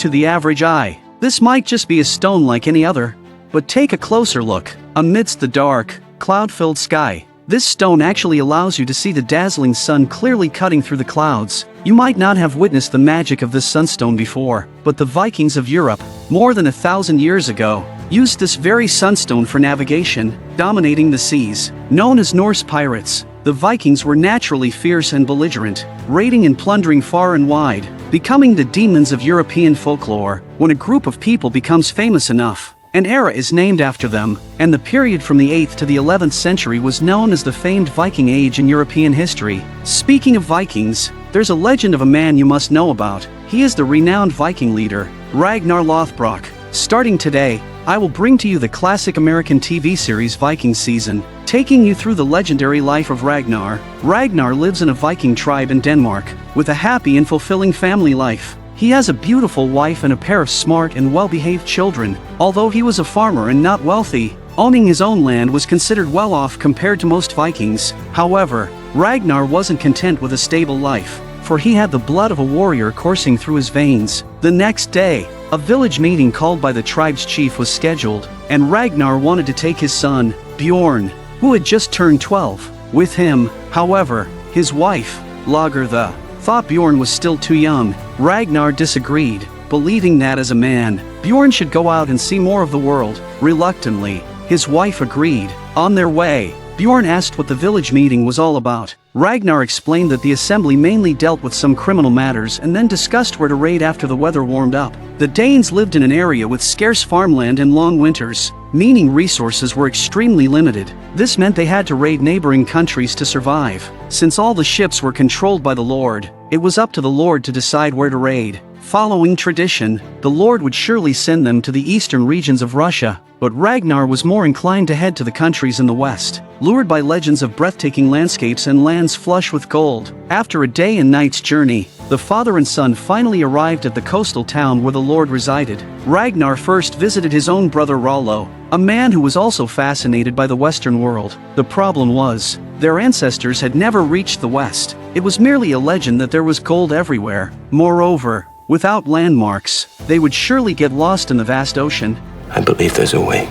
to the average eye, this might just be a stone like any other. But take a closer look. Amidst the dark, cloud-filled sky, this stone actually allows you to see the dazzling sun clearly cutting through the clouds. You might not have witnessed the magic of this sunstone before, but the Vikings of Europe, more than 1,000 years ago, used this very sunstone for navigation, dominating the seas. Known as Norse pirates, the Vikings were naturally fierce and belligerent, raiding and plundering far and wide, becoming the demons of European folklore. When a group of people becomes famous enough, an era is named after them, and the period from the 8th to the 11th century was known as the famed Viking Age in European history. Speaking of Vikings, there's a legend of a man you must know about. He is the renowned Viking leader, Ragnar Lothbrok. Starting today, I will bring to you the classic American TV series Vikings season, taking you through the legendary life of Ragnar. Ragnar lives in a Viking tribe in Denmark, with a happy and fulfilling family life. He has a beautiful wife and a pair of smart and well-behaved children. Although he was a farmer and not wealthy, owning his own land was considered well-off compared to most Vikings. However, Ragnar wasn't content with a stable life, for he had the blood of a warrior coursing through his veins. The next day, a village meeting called by the tribe's chief was scheduled, and Ragnar wanted to take his son, Bjorn, who had just turned 12, with him. However, his wife, Lagertha, thought Bjorn was still too young. Ragnar disagreed, believing that as a man, Bjorn should go out and see more of the world. Reluctantly, his wife agreed. On their way, Bjorn asked what the village meeting was all about. Ragnar explained that the assembly mainly dealt with some criminal matters and then discussed where to raid after the weather warmed up. The Danes lived in an area with scarce farmland and long winters, meaning resources were extremely limited. This meant they had to raid neighboring countries to survive. Since all the ships were controlled by the Lord, it was up to the Lord to decide where to raid. Following tradition, the Lord would surely send them to the eastern regions of Russia, but Ragnar was more inclined to head to the countries in the west, lured by legends of breathtaking landscapes and lands flush with gold. After a day and night's journey, the father and son finally arrived at the coastal town where the Lord resided. Ragnar first visited his own brother Rollo, a man who was also fascinated by the Western world. The problem was, their ancestors had never reached the West. It was merely a legend that there was gold everywhere. Moreover, without landmarks, they would surely get lost in the vast ocean. I believe there's a way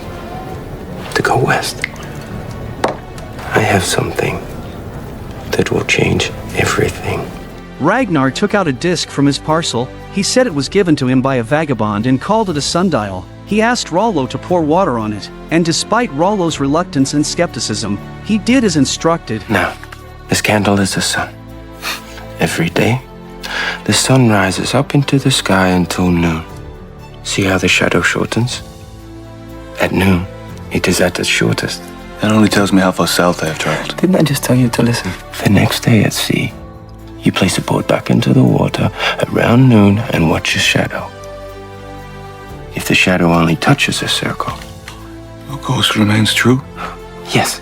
to go west. I have something that will change everything. Ragnar took out a disc from his parcel. He said it was given to him by a vagabond and called it a sundial. He asked Rollo to pour water on it, and despite Rollo's reluctance and skepticism, he did as instructed. Now, this candle is the sun. Every day, the sun rises up into the sky until noon. See how the shadow shortens? At noon, it is at its shortest. That only tells me how far south I have traveled. Didn't I just tell you to listen? The next day at sea, you place a board back into the water around noon and watch your shadow. If the shadow only touches a circle, Your course remains true? yes.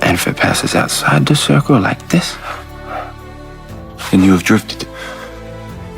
And if it passes outside the circle like this, Then you have drifted,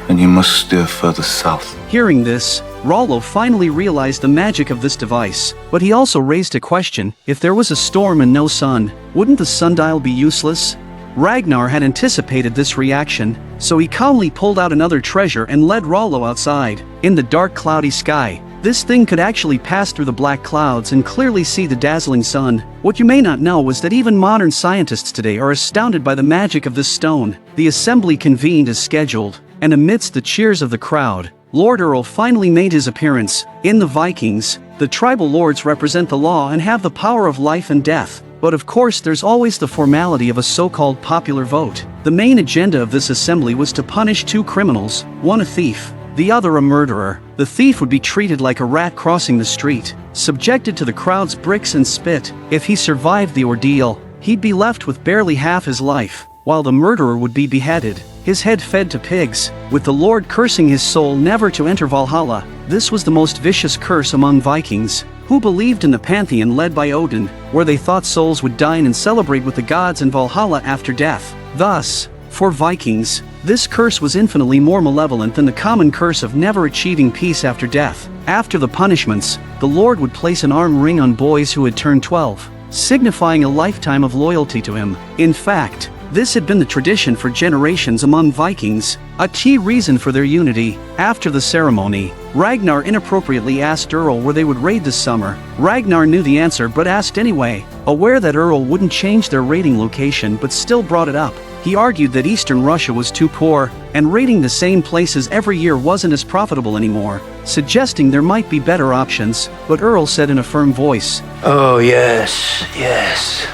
and you must steer further south. Hearing this, Rollo finally realized the magic of this device, but he also raised a question. If there was a storm and no sun, wouldn't the sundial be useless? Ragnar had anticipated this reaction, so he calmly pulled out another treasure and led Rollo outside. In the dark cloudy sky, this thing could actually pass through the black clouds and clearly see the dazzling sun. What you may not know was that even modern scientists today are astounded by the magic of this stone. The assembly convened as scheduled, and amidst the cheers of the crowd, Lord Earl finally made his appearance. In the Vikings, the tribal lords represent the law and have the power of life and death. But of course there's always the formality of a so-called popular vote. The main agenda of this assembly was to punish two criminals, one a thief, the other a murderer. The thief would be treated like a rat crossing the street, subjected to the crowd's bricks and spit. If he survived the ordeal, he'd be left with barely half his life, while the murderer would be beheaded, his head fed to pigs, with the Lord cursing his soul never to enter Valhalla. This was the most vicious curse among Vikings, who believed in the pantheon led by Odin, where they thought souls would dine and celebrate with the gods in Valhalla after death. Thus, for Vikings, this curse was infinitely more malevolent than the common curse of never achieving peace after death. After the punishments, the Lord would place an arm ring on boys who had turned 12, signifying a lifetime of loyalty to him. In fact, This had been the tradition for generations among Vikings, a key reason for their unity. After the ceremony, Ragnar inappropriately asked Earl where they would raid this summer. Ragnar knew the answer but asked anyway, aware that Earl wouldn't change their raiding location but still brought it up. He argued that Eastern Russia was too poor, and raiding the same places every year wasn't as profitable anymore, suggesting there might be better options, but Earl said in a firm voice, "Oh, yes.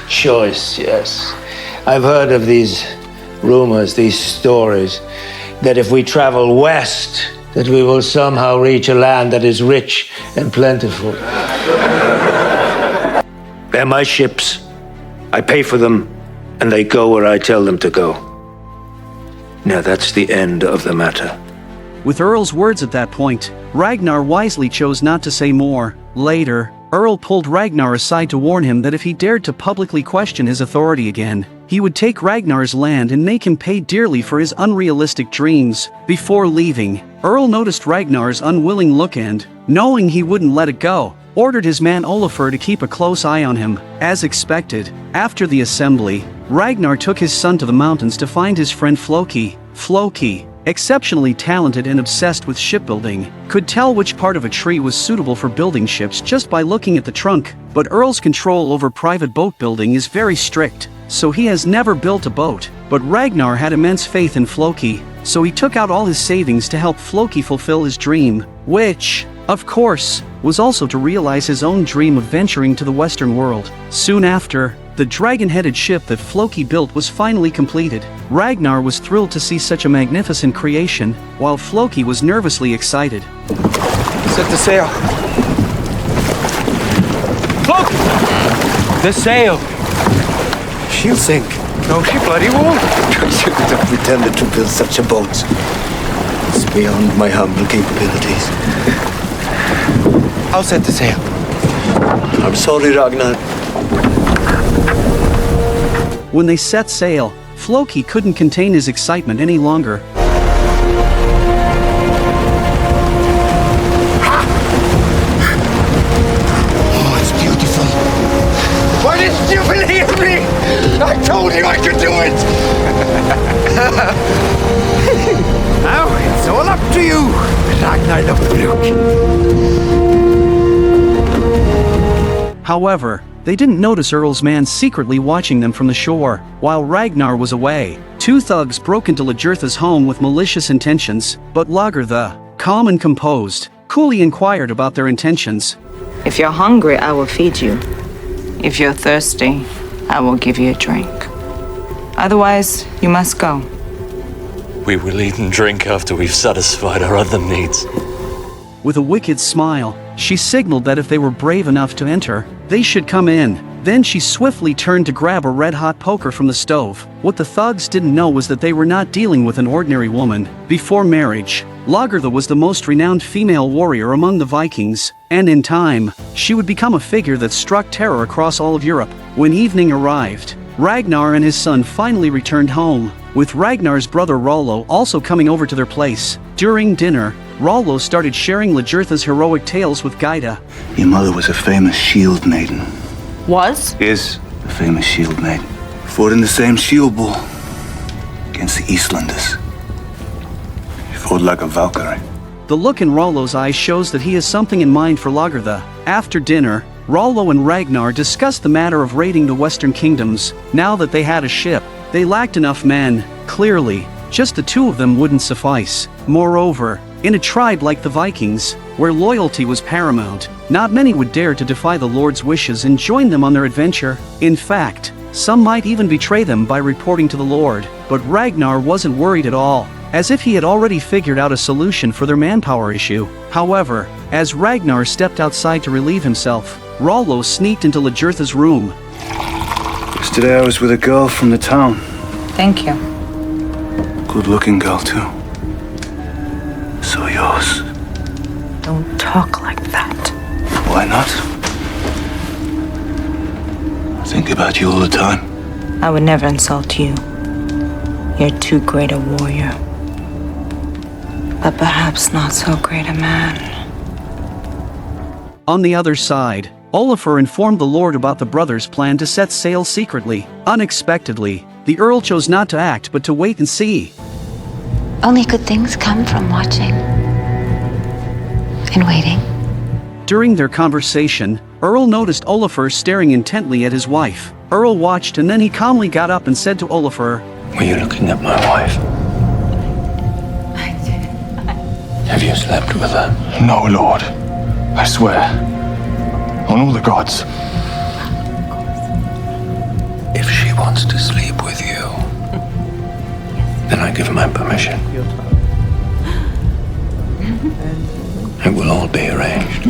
Choice, yes. I've heard of these rumors, these stories, that if we travel west, that we will somehow reach a land that is rich and plentiful. They're my ships. I pay for them, and they go where I tell them to go. Now that's the end of the matter." With Earl's words at that point, Ragnar wisely chose not to say more. Later, Earl pulled Ragnar aside to warn him that if he dared to publicly question his authority again, he would take Ragnar's land and make him pay dearly for his unrealistic dreams. Before leaving, Earl noticed Ragnar's unwilling look and, knowing he wouldn't let it go, ordered his man Olafur to keep a close eye on him. As expected, after the assembly, Ragnar took his son to the mountains to find his friend Floki. Floki, exceptionally talented and obsessed with shipbuilding, could tell which part of a tree was suitable for building ships just by looking at the trunk, but Earl's control over private boat building is very strict, so he has never built a boat. But Ragnar had immense faith in Floki, so he took out all his savings to help Floki fulfill his dream, which, of course, was also to realize his own dream of venturing to the Western world. Soon after, the dragon-headed ship that Floki built was finally completed. Ragnar was thrilled to see such a magnificent creation, while Floki was nervously excited. Set the sail. Float! The sail! She'll sink. No, she bloody won't. You could have pretended to build such a boat. It's beyond my humble capabilities. I'll set the sail. I'm sorry, Ragnar. When they set sail, Floki couldn't contain his excitement any longer. Oh, it's beautiful. Why didn't you believe me? I told you I could do it! Now it's all up to you, Ragnar Lothbrok. However, they didn't notice Earl's man secretly watching them from the shore. While Ragnar was away, two thugs broke into Lagertha's home with malicious intentions, but Lagertha, calm and composed, coolly inquired about their intentions. If you're hungry, I will feed you. If you're thirsty, I will give you a drink. Otherwise, you must go. We will eat and drink after we've satisfied our other needs. With a wicked smile, she signaled that if they were brave enough to enter, they should come in. Then she swiftly turned to grab a red-hot poker from the stove. What the thugs didn't know was that they were not dealing with an ordinary woman. Before marriage, Lagertha was the most renowned female warrior among the Vikings, and in time, she would become a figure that struck terror across all of Europe. When evening arrived, Ragnar and his son finally returned home, with Ragnar's brother Rollo also coming over to their place. During dinner, Rollo started sharing Lagertha's heroic tales with Gyda. Your mother was a famous shield maiden. Was? Is a famous shield maiden. Fought in the same shield ball against the Eastlanders. She fought like a Valkyrie. The look in Rollo's eyes shows that he has something in mind for Lagertha. After dinner, Rollo and Ragnar discussed the matter of raiding the Western kingdoms. Now that they had a ship, they lacked enough men. Clearly, just the two of them wouldn't suffice. Moreover, in a tribe like the Vikings, where loyalty was paramount, not many would dare to defy the Lord's wishes and join them on their adventure. In fact, some might even betray them by reporting to the Lord. But Ragnar wasn't worried at all, as if he had already figured out a solution for their manpower issue. However, as Ragnar stepped outside to relieve himself, Rollo sneaked into Lagertha's room. Yesterday I was with a girl from the town. Thank you. Good-looking girl, too. So yours. Don't talk like that. Why not? I think about you all the time. I would never insult you. You're too great a warrior. But perhaps not so great a man. On the other side, Olafur informed the Lord about the brothers' plan to set sail secretly. Unexpectedly, the Earl chose not to act but to wait and see. Only good things come from watching and waiting. During their conversation, Earl noticed Olafur staring intently at his wife. Earl watched and then he calmly got up and said to Olafur, Were you looking at my wife? Have you slept with her? No, Lord. I swear. On all the gods. If she wants to sleep with you, then I give my permission. It will all be arranged.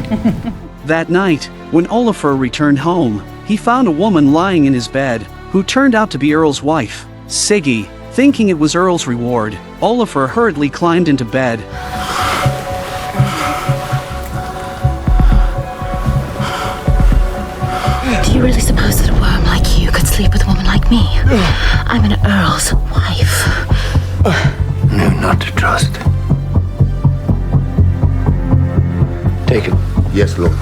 That night, when Olafur returned home, he found a woman lying in his bed, who turned out to be Earl's wife, Siggy. Thinking it was Earl's reward, Olafur hurriedly climbed into bed. Do you really suppose that a worm like you could sleep with a woman like me? I'm an Earl's wife. Knew not to trust. Take it. Yes, Lord.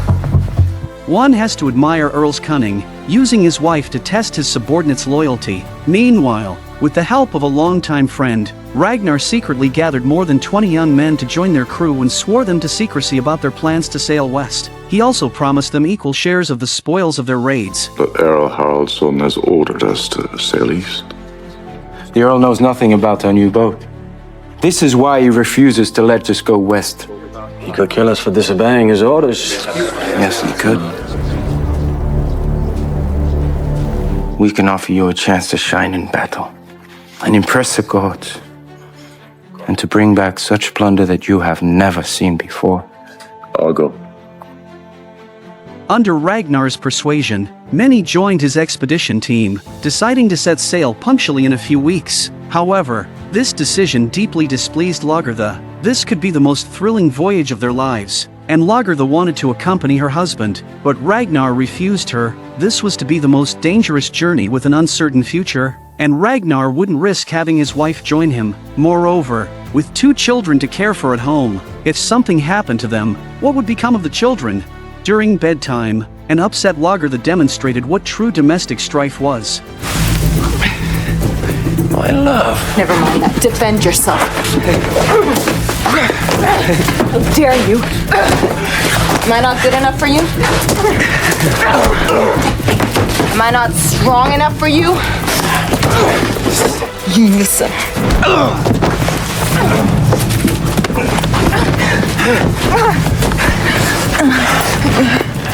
One has to admire Earl's cunning, using his wife to test his subordinate's loyalty. Meanwhile, with the help of a longtime friend, Ragnar secretly gathered more than 20 young men to join their crew and swore them to secrecy about their plans to sail west. He also promised them equal shares of the spoils of their raids. But Earl Haraldsson has ordered us to sail east. The Earl knows nothing about our new boat. This is why he refuses to let us go west. He could kill us for disobeying his orders. Yes, he could. We can offer you a chance to shine in battle and impress the gods, and to bring back such plunder that you have never seen before. I'll go. Under Ragnar's persuasion, many joined his expedition team, deciding to set sail punctually in a few weeks. However, this decision deeply displeased Lagertha. This could be the most thrilling voyage of their lives, and Lagertha wanted to accompany her husband, but Ragnar refused her. This was to be the most dangerous journey with an uncertain future, and Ragnar wouldn't risk having his wife join him. Moreover, with 2 children to care for at home, if something happened to them, what would become of the children? During bedtime, an upset Lagertha demonstrated what true domestic strife was. My love. Never mind that. Defend yourself. How dare you? Am I not good enough for you? Am I not strong enough for you? Listen.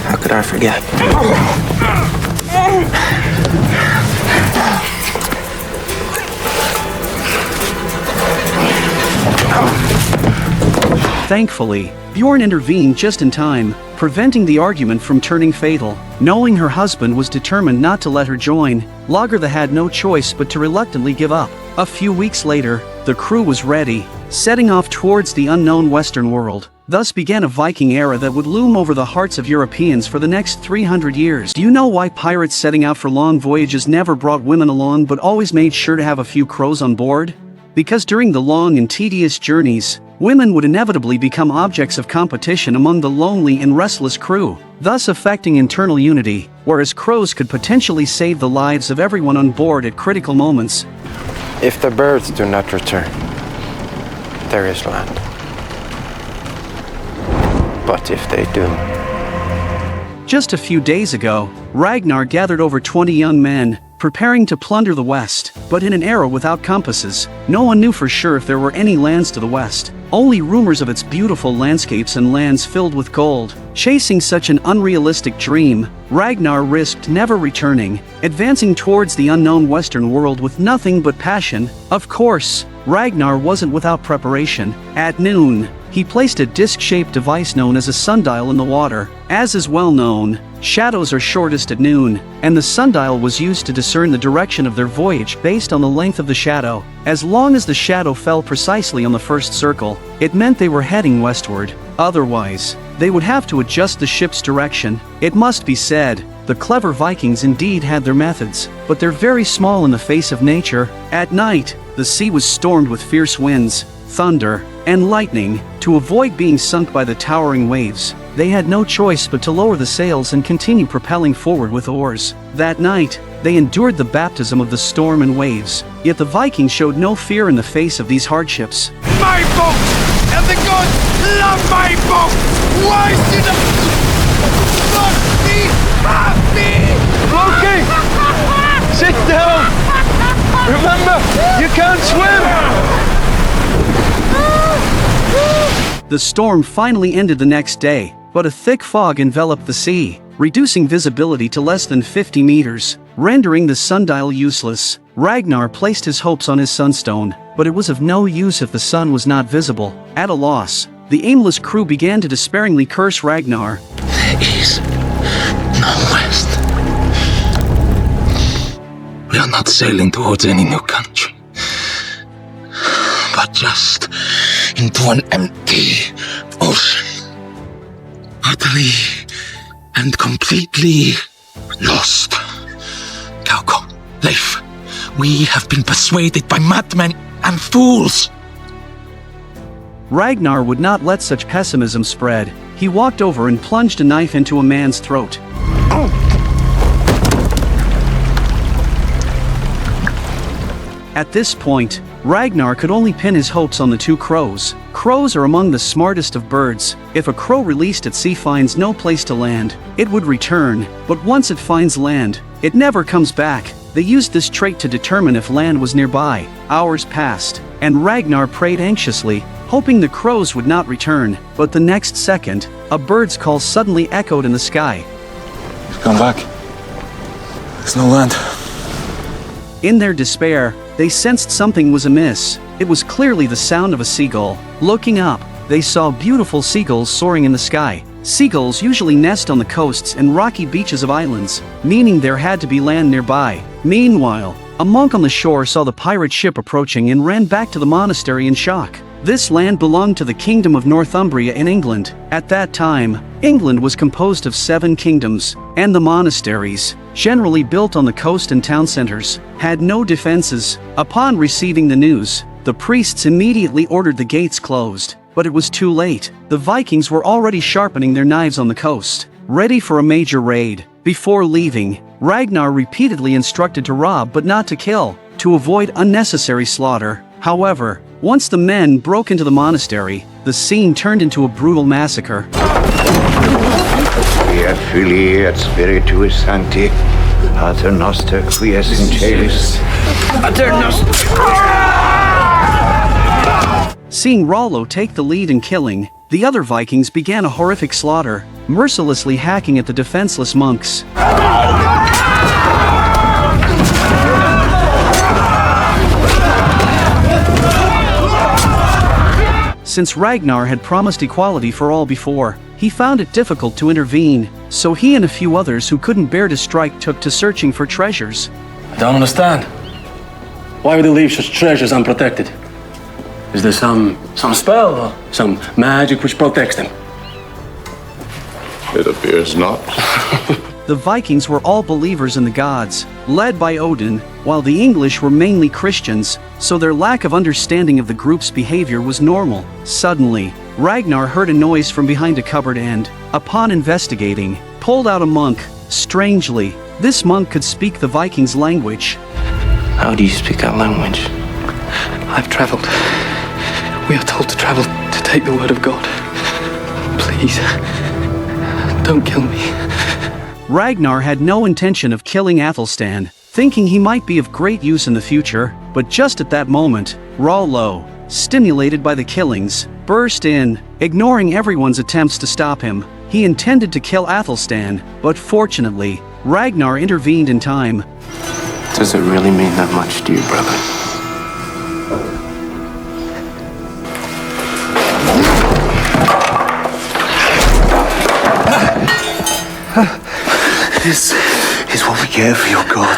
How could I forget? Thankfully, Bjorn intervened just in time, preventing the argument from turning fatal. Knowing her husband was determined not to let her join, Lagertha had no choice but to reluctantly give up. A few weeks later, the crew was ready, setting off towards the unknown Western world. Thus began a Viking era that would loom over the hearts of Europeans for the next 300 years. Do you know why pirates setting out for long voyages never brought women along but always made sure to have a few crows on board? Because during the long and tedious journeys, women would inevitably become objects of competition among the lonely and restless crew, thus affecting internal unity, whereas crows could potentially save the lives of everyone on board at critical moments. If the birds do not return, there is land. But if they do... Just a few days ago, Ragnar gathered over 20 young men, preparing to plunder the west, but in an era without compasses. No one knew for sure if there were any lands to the west, only rumors of its beautiful landscapes and lands filled with gold. Chasing such an unrealistic dream, Ragnar risked never returning, advancing towards the unknown western world with nothing but passion. Of course, Ragnar wasn't without preparation. At noon, he placed a disc-shaped device known as a sundial in the water. As is well known, shadows are shortest at noon, and the sundial was used to discern the direction of their voyage based on the length of the shadow. As long as the shadow fell precisely on the first circle, it meant they were heading westward. Otherwise, they would have to adjust the ship's direction. It must be said, the clever Vikings indeed had their methods, but they're very small in the face of nature. At night, the sea was stormed with fierce winds, thunder, and lightning. To avoid being sunk by the towering waves, they had no choice but to lower the sails and continue propelling forward with oars. That night, they endured the baptism of the storm and waves, yet the Vikings showed no fear in the face of these hardships. My boat! And the gods love my boat! Why should I not be happy? Loki! Sit down! Remember, you can't swim! The storm finally ended the next day, but a thick fog enveloped the sea, reducing visibility to less than 50 meters, rendering the sundial useless. Ragnar placed his hopes on his sunstone, but it was of no use if the sun was not visible. At a loss, the aimless crew began to despairingly curse Ragnar. There is no west. We are not sailing towards any new country, but just into an empty ocean. Utterly and completely lost. Kauko, Leif, we have been persuaded by madmen and fools. Ragnar would not let such pessimism spread. He walked over and plunged a knife into a man's throat. At this point, Ragnar could only pin his hopes on the two crows. Crows are among the smartest of birds. If a crow released at sea finds no place to land, it would return, but once it finds land, it never comes back. They used this trait to determine if land was nearby. Hours passed, and Ragnar prayed anxiously, hoping the crows would not return. But the next second, a bird's call suddenly echoed in the sky. He's gone back. There's no land. In their despair, they sensed something was amiss. It was clearly the sound of a seagull. Looking up, they saw beautiful seagulls soaring in the sky. Seagulls usually nest on the coasts and rocky beaches of islands, meaning there had to be land nearby. Meanwhile, a monk on the shore saw the pirate ship approaching and ran back to the monastery in shock. This land belonged to the kingdom of Northumbria in England. At that time, England was composed of 7 kingdoms, and the monasteries, generally built on the coast and town centers, had no defenses. Upon receiving the news, the priests immediately ordered the gates closed, but it was too late. The Vikings were already sharpening their knives on the coast, ready for a major raid. Before leaving, Ragnar repeatedly instructed to rob but not to kill, to avoid unnecessary slaughter. However, once the men broke into the monastery, the scene turned into a brutal massacre. Via Filii et Spiritus Sancti, Pater Noster qui es in celis, Pater Noster. Seeing Rollo take the lead in killing, the other Vikings began a horrific slaughter, mercilessly hacking at the defenseless monks. Since Ragnar had promised equality for all before, he found it difficult to intervene, so he and a few others who couldn't bear to strike took to searching for treasures. I don't understand. Why would they leave such treasures unprotected? Is there some spell or some magic which protects them? It appears not. The Vikings were all believers in the gods, led by Odin, while the English were mainly Christians, so their lack of understanding of the group's behavior was normal. Suddenly, Ragnar heard a noise from behind a cupboard and, upon investigating, pulled out a monk. Strangely, this monk could speak the Vikings' language. How do you speak that language? I've traveled. We are told to travel to take the word of God. Please, don't kill me. Ragnar had no intention of killing Athelstan, thinking he might be of great use in the future, but just at that moment, Rollo, stimulated by the killings, burst in, ignoring everyone's attempts to stop him. He intended to kill Athelstan, but fortunately, Ragnar intervened in time. Does it really mean that much to you, brother? This is what we get for your god.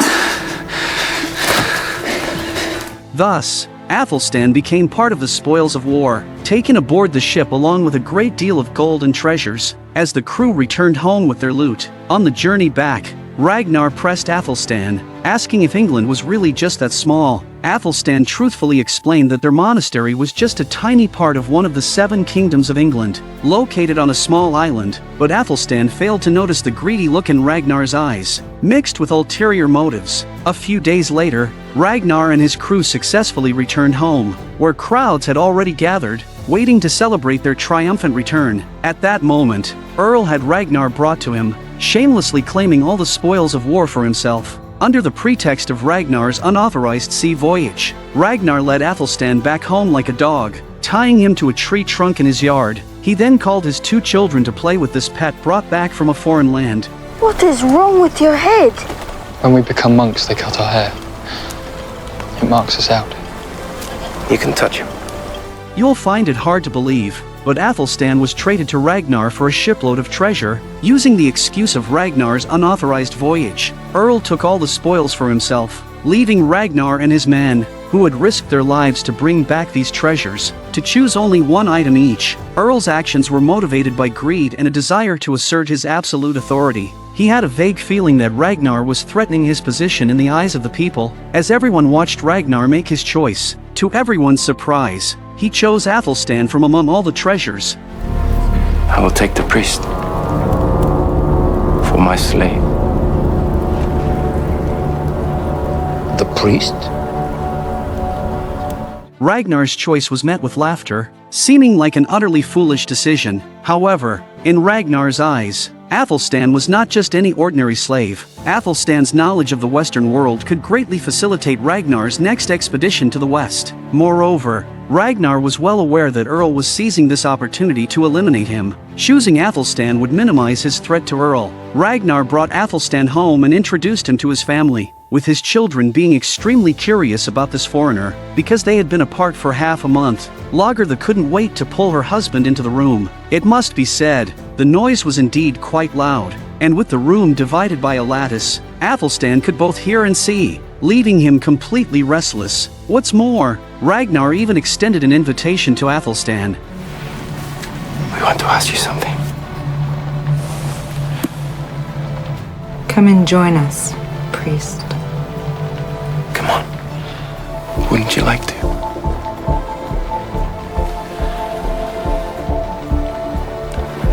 Thus, Athelstan became part of the spoils of war, taken aboard the ship along with a great deal of gold and treasures, as the crew returned home with their loot. On the journey back, Ragnar pressed Athelstan, asking if England was really just that small. Athelstan truthfully explained that their monastery was just a tiny part of one of the 7 kingdoms of England, located on a small island, but Athelstan failed to notice the greedy look in Ragnar's eyes, mixed with ulterior motives. A few days later, Ragnar and his crew successfully returned home, where crowds had already gathered, waiting to celebrate their triumphant return. At that moment, Earl had Ragnar brought to him, shamelessly claiming all the spoils of war for himself. Under the pretext of Ragnar's unauthorized sea voyage, Ragnar led Athelstan back home like a dog, tying him to a tree trunk in his yard. He then called his 2 children to play with this pet brought back from a foreign land. What is wrong with your head? When we become monks, they cut our hair. It marks us out. You can touch him. You'll find it hard to believe, but Athelstan was traded to Ragnar for a shipload of treasure, using the excuse of Ragnar's unauthorized voyage. Earl took all the spoils for himself, leaving Ragnar and his men, who had risked their lives to bring back these treasures, to choose only one item each. Earl's actions were motivated by greed and a desire to assert his absolute authority. He had a vague feeling that Ragnar was threatening his position in the eyes of the people, as everyone watched Ragnar make his choice. To everyone's surprise, he chose Athelstan from among all the treasures. I will take the priest for my slave. The priest? Ragnar's choice was met with laughter, seeming like an utterly foolish decision. However, in Ragnar's eyes, Athelstan was not just any ordinary slave. Athelstan's knowledge of the Western world could greatly facilitate Ragnar's next expedition to the West. Moreover, Ragnar was well aware that Earl was seizing this opportunity to eliminate him. Choosing Athelstan would minimize his threat to Earl. Ragnar brought Athelstan home and introduced him to his family, with his children being extremely curious about this foreigner, because they had been apart for half a month. Lagertha couldn't wait to pull her husband into the room. It must be said, the noise was indeed quite loud, and with the room divided by a lattice, Athelstan could both hear and see, leaving him completely restless. What's more, Ragnar even extended an invitation to Athelstan. We want to ask you something. Come and join us, priest. Come on. Wouldn't you like to?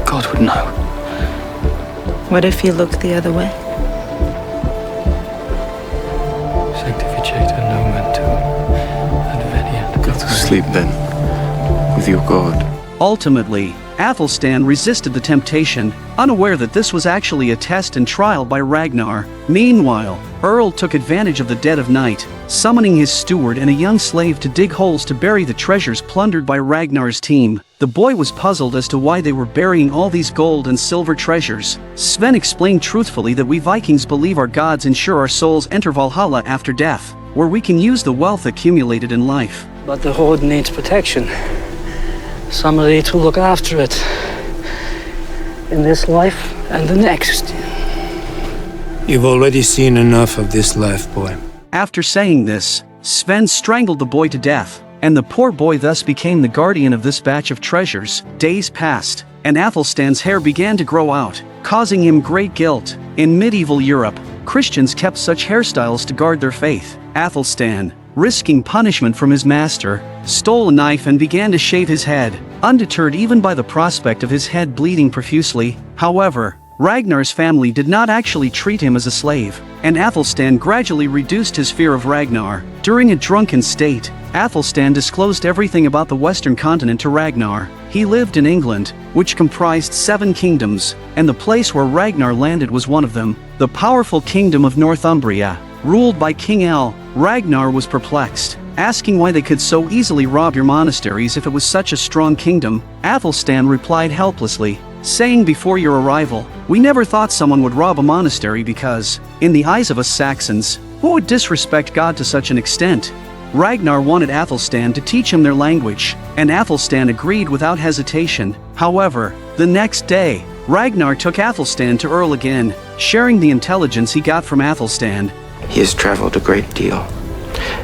God would know. What if you look the other way? Sanctificata nomen tuum, adveniat. Go to sleep then, with your God. Ultimately, Athelstan resisted the temptation, unaware that this was actually a test and trial by Ragnar. Meanwhile, Earl took advantage of the dead of night, summoning his steward and a young slave to dig holes to bury the treasures plundered by Ragnar's team. The boy was puzzled as to why they were burying all these gold and silver treasures. Sven explained truthfully that we Vikings believe our gods ensure our souls enter Valhalla after death, where we can use the wealth accumulated in life. But the hoard needs protection. Somebody to look after it. In this life and the next. You've already seen enough of this life, boy. After saying this, Sven strangled the boy to death, and the poor boy thus became the guardian of this batch of treasures. Days passed, and Athelstan's hair began to grow out, causing him great guilt. In medieval Europe, Christians kept such hairstyles to guard their faith. Athelstan, risking punishment from his master, stole a knife and began to shave his head, undeterred even by the prospect of his head bleeding profusely. However, Ragnar's family did not actually treat him as a slave, and Athelstan gradually reduced his fear of Ragnar. During a drunken state, Athelstan disclosed everything about the Western continent to Ragnar. He lived in England, which comprised 7 kingdoms, and the place where Ragnar landed was one of them, the powerful kingdom of Northumbria, ruled by King Earl. Ragnar was perplexed, asking why they could so easily rob your monasteries if it was such a strong kingdom. Athelstan replied helplessly, saying before your arrival, we never thought someone would rob a monastery because, in the eyes of us Saxons, who would disrespect God to such an extent? Ragnar wanted Athelstan to teach him their language, and Athelstan agreed without hesitation. However, the next day, Ragnar took Athelstan to Earl again, sharing the intelligence he got from Athelstan. He has traveled a great deal,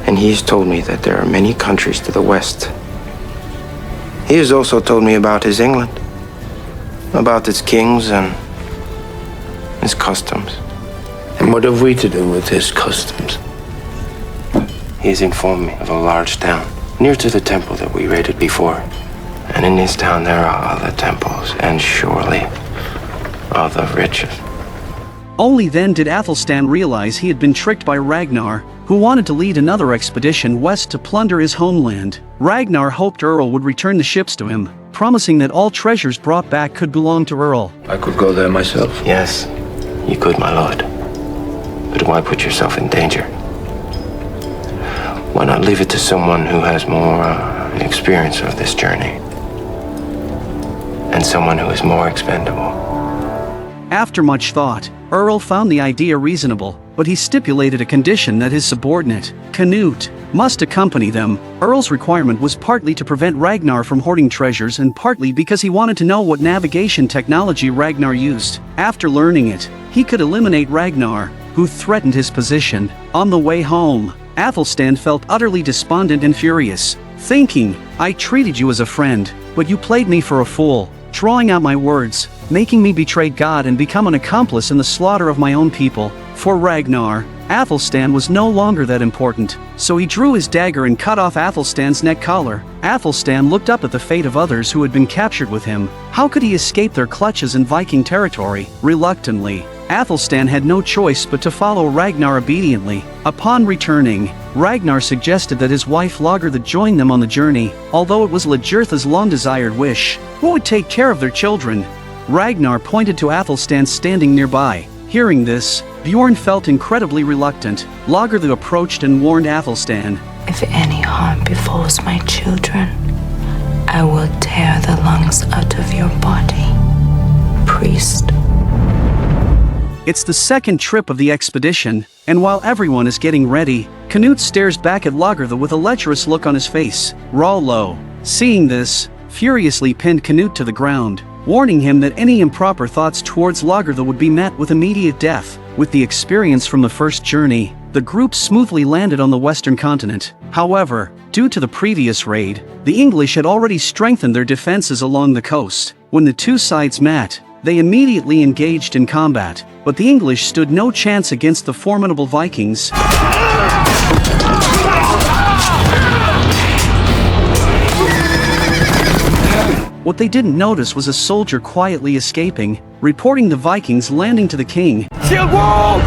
and he has told me that there are many countries to the west. He has also told me about his England, about its kings and its customs. And what have we to do with his customs? he has informed me of a large town near to the temple that we raided before. And in this town there are other temples, and surely other riches. Only then did Athelstan realize he had been tricked by Ragnar, who wanted to lead another expedition west to plunder his homeland. Ragnar hoped Earl would return the ships to him, promising that all treasures brought back could belong to Earl. I could go there myself. Yes, you could, my lord. But why put yourself in danger? Why not leave it to someone who has more experience of this journey? And someone who is more expendable. After much thought, Earl found the idea reasonable, but he stipulated a condition that his subordinate, Canute, must accompany them. Earl's requirement was partly to prevent Ragnar from hoarding treasures and partly because he wanted to know what navigation technology Ragnar used. After learning it, he could eliminate Ragnar, who threatened his position. On the way home, Athelstan felt utterly despondent and furious, thinking, "I treated you as a friend, but you played me for a fool, drawing out my words, making me betray God and become an accomplice in the slaughter of my own people." For Ragnar, Athelstan was no longer that important, so he drew his dagger and cut off Athelstan's neck collar. Athelstan looked up at the fate of others who had been captured with him. How could he escape their clutches in Viking territory? Reluctantly, Athelstan had no choice but to follow Ragnar obediently. Upon returning, Ragnar suggested that his wife Lagertha join them on the journey, although it was Lagertha's long-desired wish. Who would take care of their children? Ragnar pointed to Athelstan standing nearby. Hearing this, Bjorn felt incredibly reluctant. Lagertha approached and warned Athelstan, If any harm befalls my children, I will tear the lungs out of your body. Priest. It's the second trip of the expedition, and while everyone is getting ready, Canute stares back at Lagertha with a lecherous look on his face. Rollo, seeing this, furiously pinned Canute to the ground, warning him that any improper thoughts towards Lagertha would be met with immediate death. With the experience from the first journey, the group smoothly landed on the western continent. However, due to the previous raid, the English had already strengthened their defenses along the coast. When the two sides met, they immediately engaged in combat, but the English stood no chance against the formidable Vikings. What they didn't notice was a soldier quietly escaping, reporting the Vikings landing to the king. Shield wall!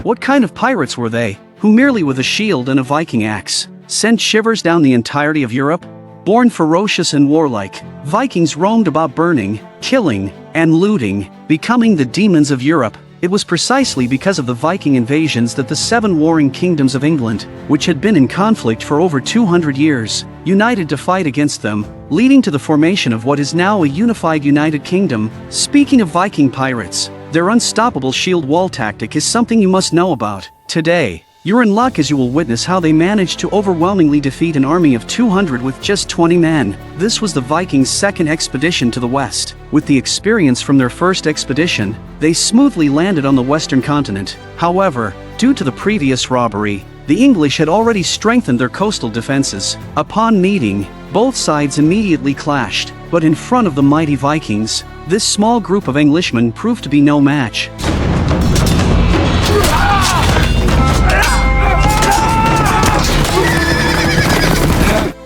What kind of pirates were they, who merely with a shield and a Viking axe, sent shivers down the entirety of Europe? Born ferocious and warlike, Vikings roamed about burning, killing, and looting, becoming the demons of Europe. It was precisely because of the Viking invasions that the 7 warring kingdoms of England, which had been in conflict for over 200 years, united to fight against them, leading to the formation of what is now a unified United Kingdom. Speaking of Viking pirates, their unstoppable shield wall tactic is something you must know about. Today, you're in luck as you will witness how they managed to overwhelmingly defeat an army of 200 with just 20 men. This was the Vikings' second expedition to the west. With the experience from their first expedition, they smoothly landed on the western continent. However, due to the previous robbery, the English had already strengthened their coastal defenses. Upon meeting, both sides immediately clashed, but in front of the mighty Vikings, this small group of Englishmen proved to be no match.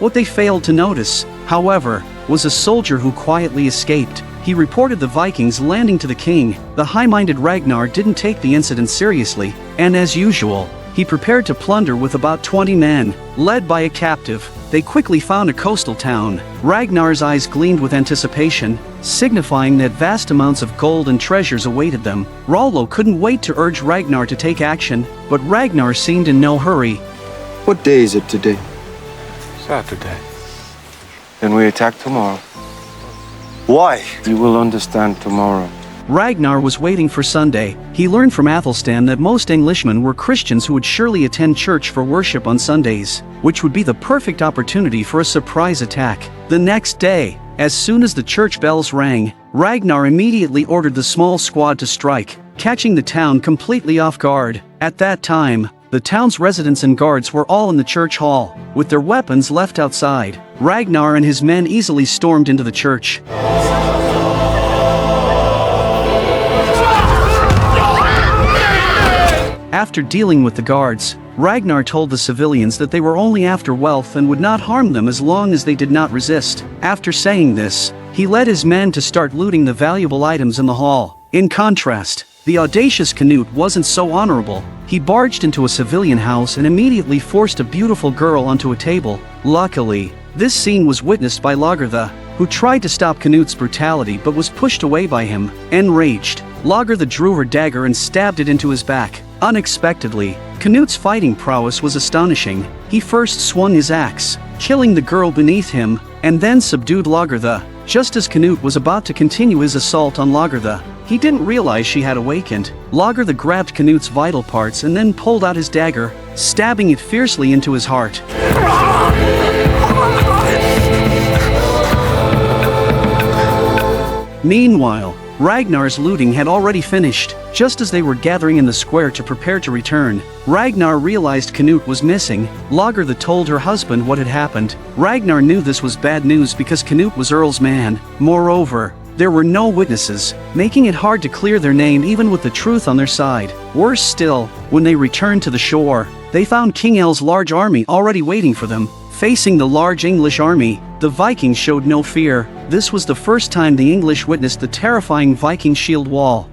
What they failed to notice, however, was a soldier who quietly escaped. He reported the Vikings landing to the king. The high-minded Ragnar didn't take the incident seriously, and as usual, he prepared to plunder with about 20 men. Led by a captive, they quickly found a coastal town. Ragnar's eyes gleamed with anticipation, signifying that vast amounts of gold and treasures awaited them. Rollo couldn't wait to urge Ragnar to take action, but Ragnar seemed in no hurry. What day is it today? Saturday. Then we attack tomorrow. Why? You will understand tomorrow. Ragnar was waiting for Sunday. He learned from Athelstan that most Englishmen were Christians who would surely attend church for worship on Sundays, which would be the perfect opportunity for a surprise attack. The next day, as soon as the church bells rang, Ragnar immediately ordered the small squad to strike, catching the town completely off guard. At that time, the town's residents and guards were all in the church hall, with their weapons left outside. Ragnar and his men easily stormed into the church. After dealing with the guards, Ragnar told the civilians that they were only after wealth and would not harm them as long as they did not resist. After saying this, he led his men to start looting the valuable items in the hall. In contrast, the audacious Canute wasn't so honorable. He barged into a civilian house and immediately forced a beautiful girl onto a table. Luckily, this scene was witnessed by Lagertha, who tried to stop Canute's brutality but was pushed away by him. Enraged, Lagertha drew her dagger and stabbed it into his back. Unexpectedly, Canute's fighting prowess was astonishing. He first swung his axe, killing the girl beneath him, and then subdued Lagertha. Just as Canute was about to continue his assault on Lagertha, he didn't realize she had awakened. Lagertha grabbed Canute's vital parts and then pulled out his dagger, stabbing it fiercely into his heart. Meanwhile, Ragnar's looting had already finished. Just as they were gathering in the square to prepare to return, Ragnar realized Canute was missing. Lagertha told her husband what had happened. Ragnar knew this was bad news because Canute was Earl's man. Moreover, there were no witnesses, making it hard to clear their name even with the truth on their side. Worse still, when they returned to the shore, they found King Earl's large army already waiting for them. Facing the large English army, the Vikings showed no fear. This was the first time the English witnessed the terrifying Viking shield wall.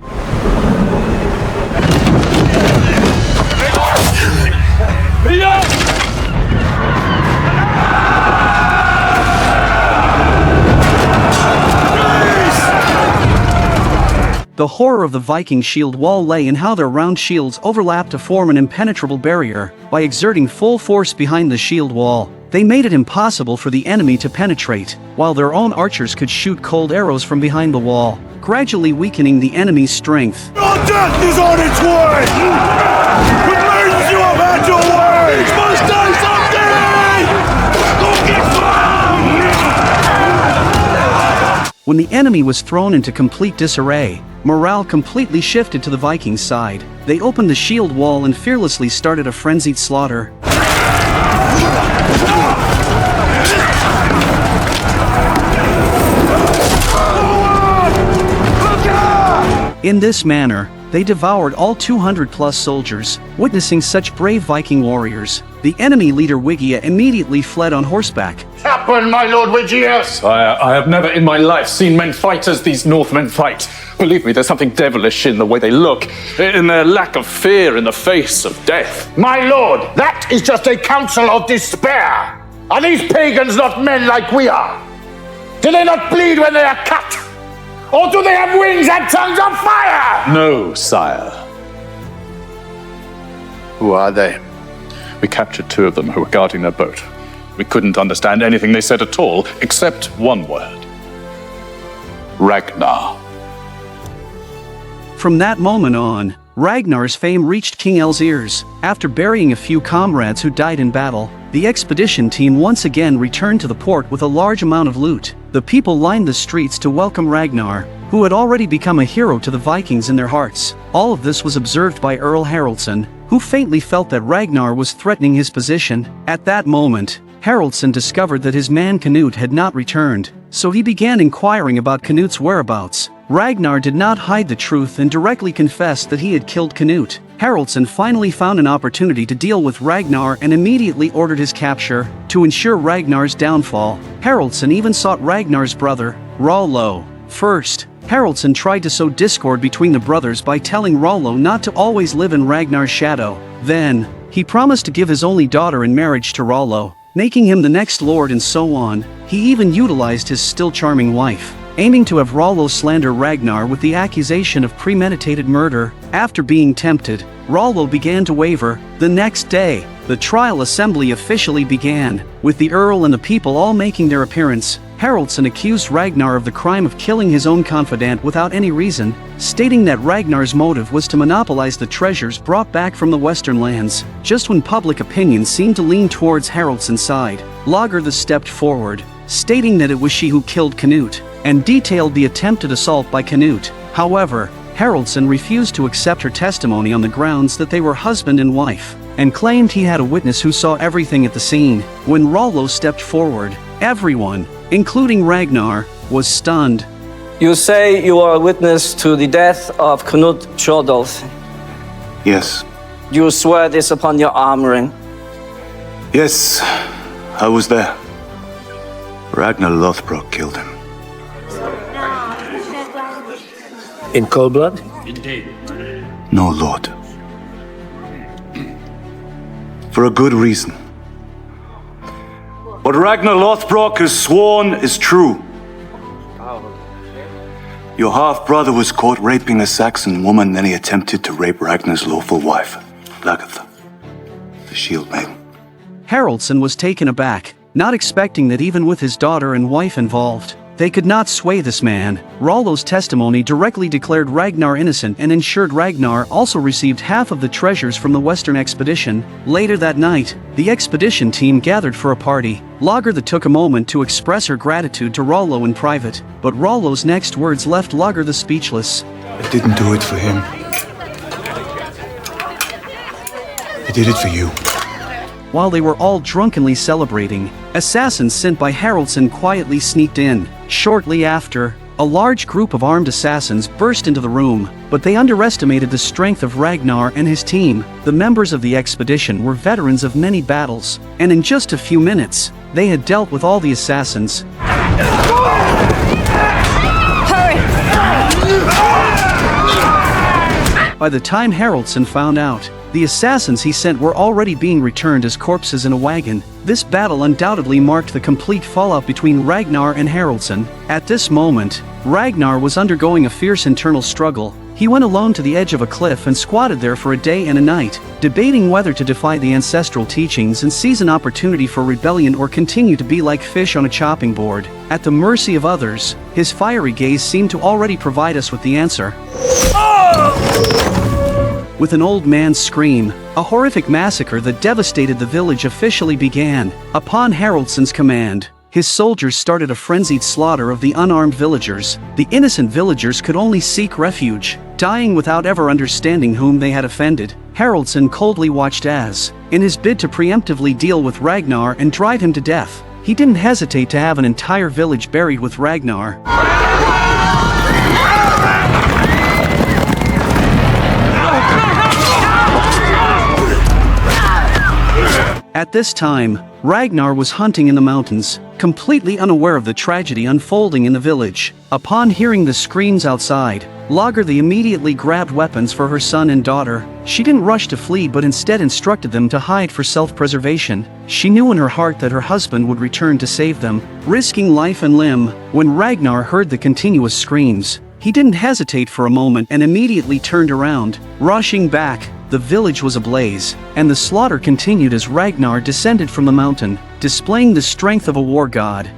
The horror of the Viking shield wall lay in how their round shields overlapped to form an impenetrable barrier. By exerting full force behind the shield wall, they made it impossible for the enemy to penetrate, while their own archers could shoot cold arrows from behind the wall, gradually weakening the enemy's strength. Your death is on its way! Emergency of battle wage! Must die someday! Go get found! When the enemy was thrown into complete disarray, morale completely shifted to the Vikings' side. They opened the shield wall and fearlessly started a frenzied slaughter. In this manner, they devoured all 200+ soldiers. Witnessing such brave Viking warriors, the enemy leader Wigia immediately fled on horseback. Happen, my lord Wigia! Sire, I have never in my life seen men fight as these Northmen fight. Believe me, there's something devilish in the way they look, in their lack of fear in the face of death. My lord, that is just a counsel of despair. Are these pagans not men like we are? Do they not bleed when they are cut? Or do they have wings and tongues of fire? No, sire. Who are they? We captured 2 of them who were guarding their boat. We couldn't understand anything they said at all, except one word. Ragnar. From that moment on, Ragnar's fame reached King Earl's ears. After burying a few comrades who died in battle, the expedition team once again returned to the port with a large amount of loot. The people lined the streets to welcome Ragnar, who had already become a hero to the Vikings in their hearts. All of this was observed by Earl Haraldsson, who faintly felt that Ragnar was threatening his position. At that moment, Haraldsson discovered that his man Canute had not returned, so he began inquiring about Canute's whereabouts. Ragnar did not hide the truth and directly confessed that he had killed Canute. Haraldsson finally found an opportunity to deal with Ragnar and immediately ordered his capture. To ensure Ragnar's downfall, Haraldsson even sought Ragnar's brother, Rollo. First, Haraldsson tried to sow discord between the brothers by telling Rollo not to always live in Ragnar's shadow. Then, he promised to give his only daughter in marriage to Rollo, making him the next lord and so on. He even utilized his still charming wife, aiming to have Rollo slander Ragnar with the accusation of premeditated murder. After being tempted, Rollo began to waver. The next day, the trial assembly officially began, with the Earl and the people all making their appearance. Haraldsson accused Ragnar of the crime of killing his own confidant without any reason, stating that Ragnar's motive was to monopolize the treasures brought back from the western lands. Just when public opinion seemed to lean towards Haraldsson's side, Lagertha stepped forward, stating that it was she who killed Canute, and detailed the attempted assault by Canute. However, Haraldsson refused to accept her testimony on the grounds that they were husband and wife, and claimed he had a witness who saw everything at the scene. When Rollo stepped forward, everyone, including Ragnar, was stunned. You say you are a witness to the death of Knut Tjodolf. Yes, You swear this upon your arm ring? Yes, I was there. Ragnar Lothbrok killed him. In cold blood? No, Lord. For a good reason. What Ragnar Lothbrok has sworn is true. Your half-brother was caught raping a Saxon woman, then he attempted to rape Ragnar's lawful wife, Lagertha, the Shield Maiden. Haraldson was taken aback, not expecting that even with his daughter and wife involved, they could not sway this man. Rollo's testimony directly declared Ragnar innocent and ensured Ragnar also received half of the treasures from the Western expedition. Later that night, the expedition team gathered for a party. Lagertha took a moment to express her gratitude to Rollo in private, but Rollo's next words left Lagertha speechless. I didn't do it for him. I did it for you. While they were all drunkenly celebrating, assassins sent by Haraldson quietly sneaked in. Shortly after, a large group of armed assassins burst into the room, but they underestimated the strength of Ragnar and his team. The members of the expedition were veterans of many battles, and in just a few minutes, they had dealt with all the assassins. By the time Haraldson found out, the assassins he sent were already being returned as corpses in a wagon. This battle undoubtedly marked the complete fallout between Ragnar and Haraldson. At this moment, Ragnar was undergoing a fierce internal struggle. He went alone to the edge of a cliff and squatted there for a day and a night, debating whether to defy the ancestral teachings and seize an opportunity for rebellion or continue to be like fish on a chopping board, at the mercy of others. His fiery gaze seemed to already provide us with the answer. With an old man's scream, a horrific massacre that devastated the village officially began. Upon Haraldson's command, his soldiers started a frenzied slaughter of the unarmed villagers. The innocent villagers could only seek refuge, dying without ever understanding whom they had offended. Haraldson coldly watched as, in his bid to preemptively deal with Ragnar and drive him to death, he didn't hesitate to have an entire village buried with Ragnar. At this time, Ragnar was hunting in the mountains, completely unaware of the tragedy unfolding in the village. Upon hearing the screams outside, Lagertha immediately grabbed weapons for her son and daughter. She didn't rush to flee but instead instructed them to hide for self-preservation. She knew in her heart that her husband would return to save them, risking life and limb. When Ragnar heard the continuous screams, he didn't hesitate for a moment and immediately turned around. Rushing back, the village was ablaze, and the slaughter continued as Ragnar descended from the mountain, displaying the strength of a war god.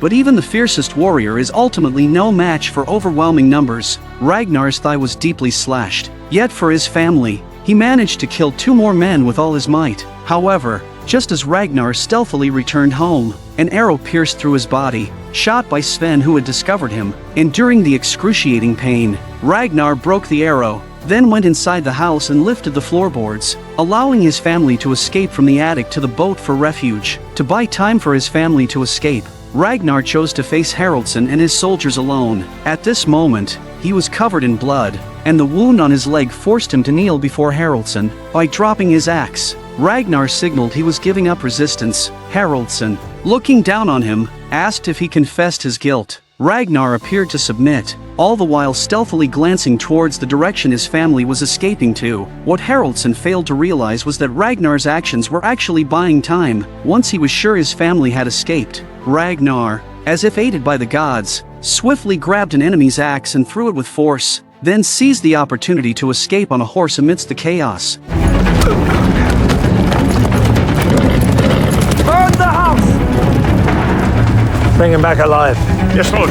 But even the fiercest warrior is ultimately no match for overwhelming numbers. Ragnar's thigh was deeply slashed, yet for his family, he managed to kill 2 more men with all his might. However, just as Ragnar stealthily returned home, an arrow pierced through his body, shot by Sven who had discovered him. Enduring the excruciating pain, Ragnar broke the arrow, then went inside the house and lifted the floorboards, allowing his family to escape from the attic to the boat for refuge. To buy time for his family to escape, Ragnar chose to face Haraldson and his soldiers alone. At this moment, he was covered in blood, and the wound on his leg forced him to kneel before Haraldson. By dropping his axe, Ragnar signaled he was giving up resistance. Haraldson, looking down on him, asked if he confessed his guilt. Ragnar appeared to submit, all the while stealthily glancing towards the direction his family was escaping to. What Haraldson failed to realize was that Ragnar's actions were actually buying time. Once he was sure his family had escaped, Ragnar, as if aided by the gods, swiftly grabbed an enemy's axe and threw it with force, then seized the opportunity to escape on a horse amidst the chaos. Burn the house! Bring him back alive. Yes, Lord.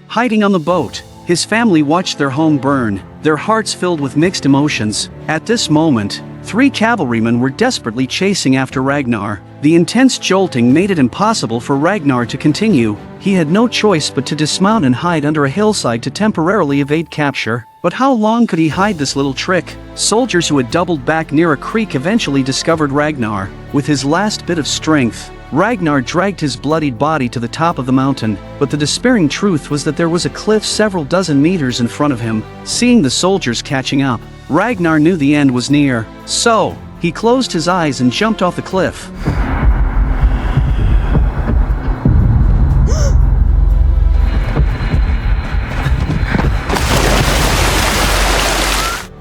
Hiding on the boat, his family watched their home burn, their hearts filled with mixed emotions. At this moment, 3 cavalrymen were desperately chasing after Ragnar. The intense jolting made it impossible for Ragnar to continue. He had no choice but to dismount and hide under a hillside to temporarily evade capture. But how long could he hide this little trick? Soldiers who had doubled back near a creek eventually discovered Ragnar. With his last bit of strength, Ragnar dragged his bloodied body to the top of the mountain, but the despairing truth was that there was a cliff several dozen meters in front of him. Seeing the soldiers catching up, Ragnar knew the end was near, so he closed his eyes and jumped off the cliff.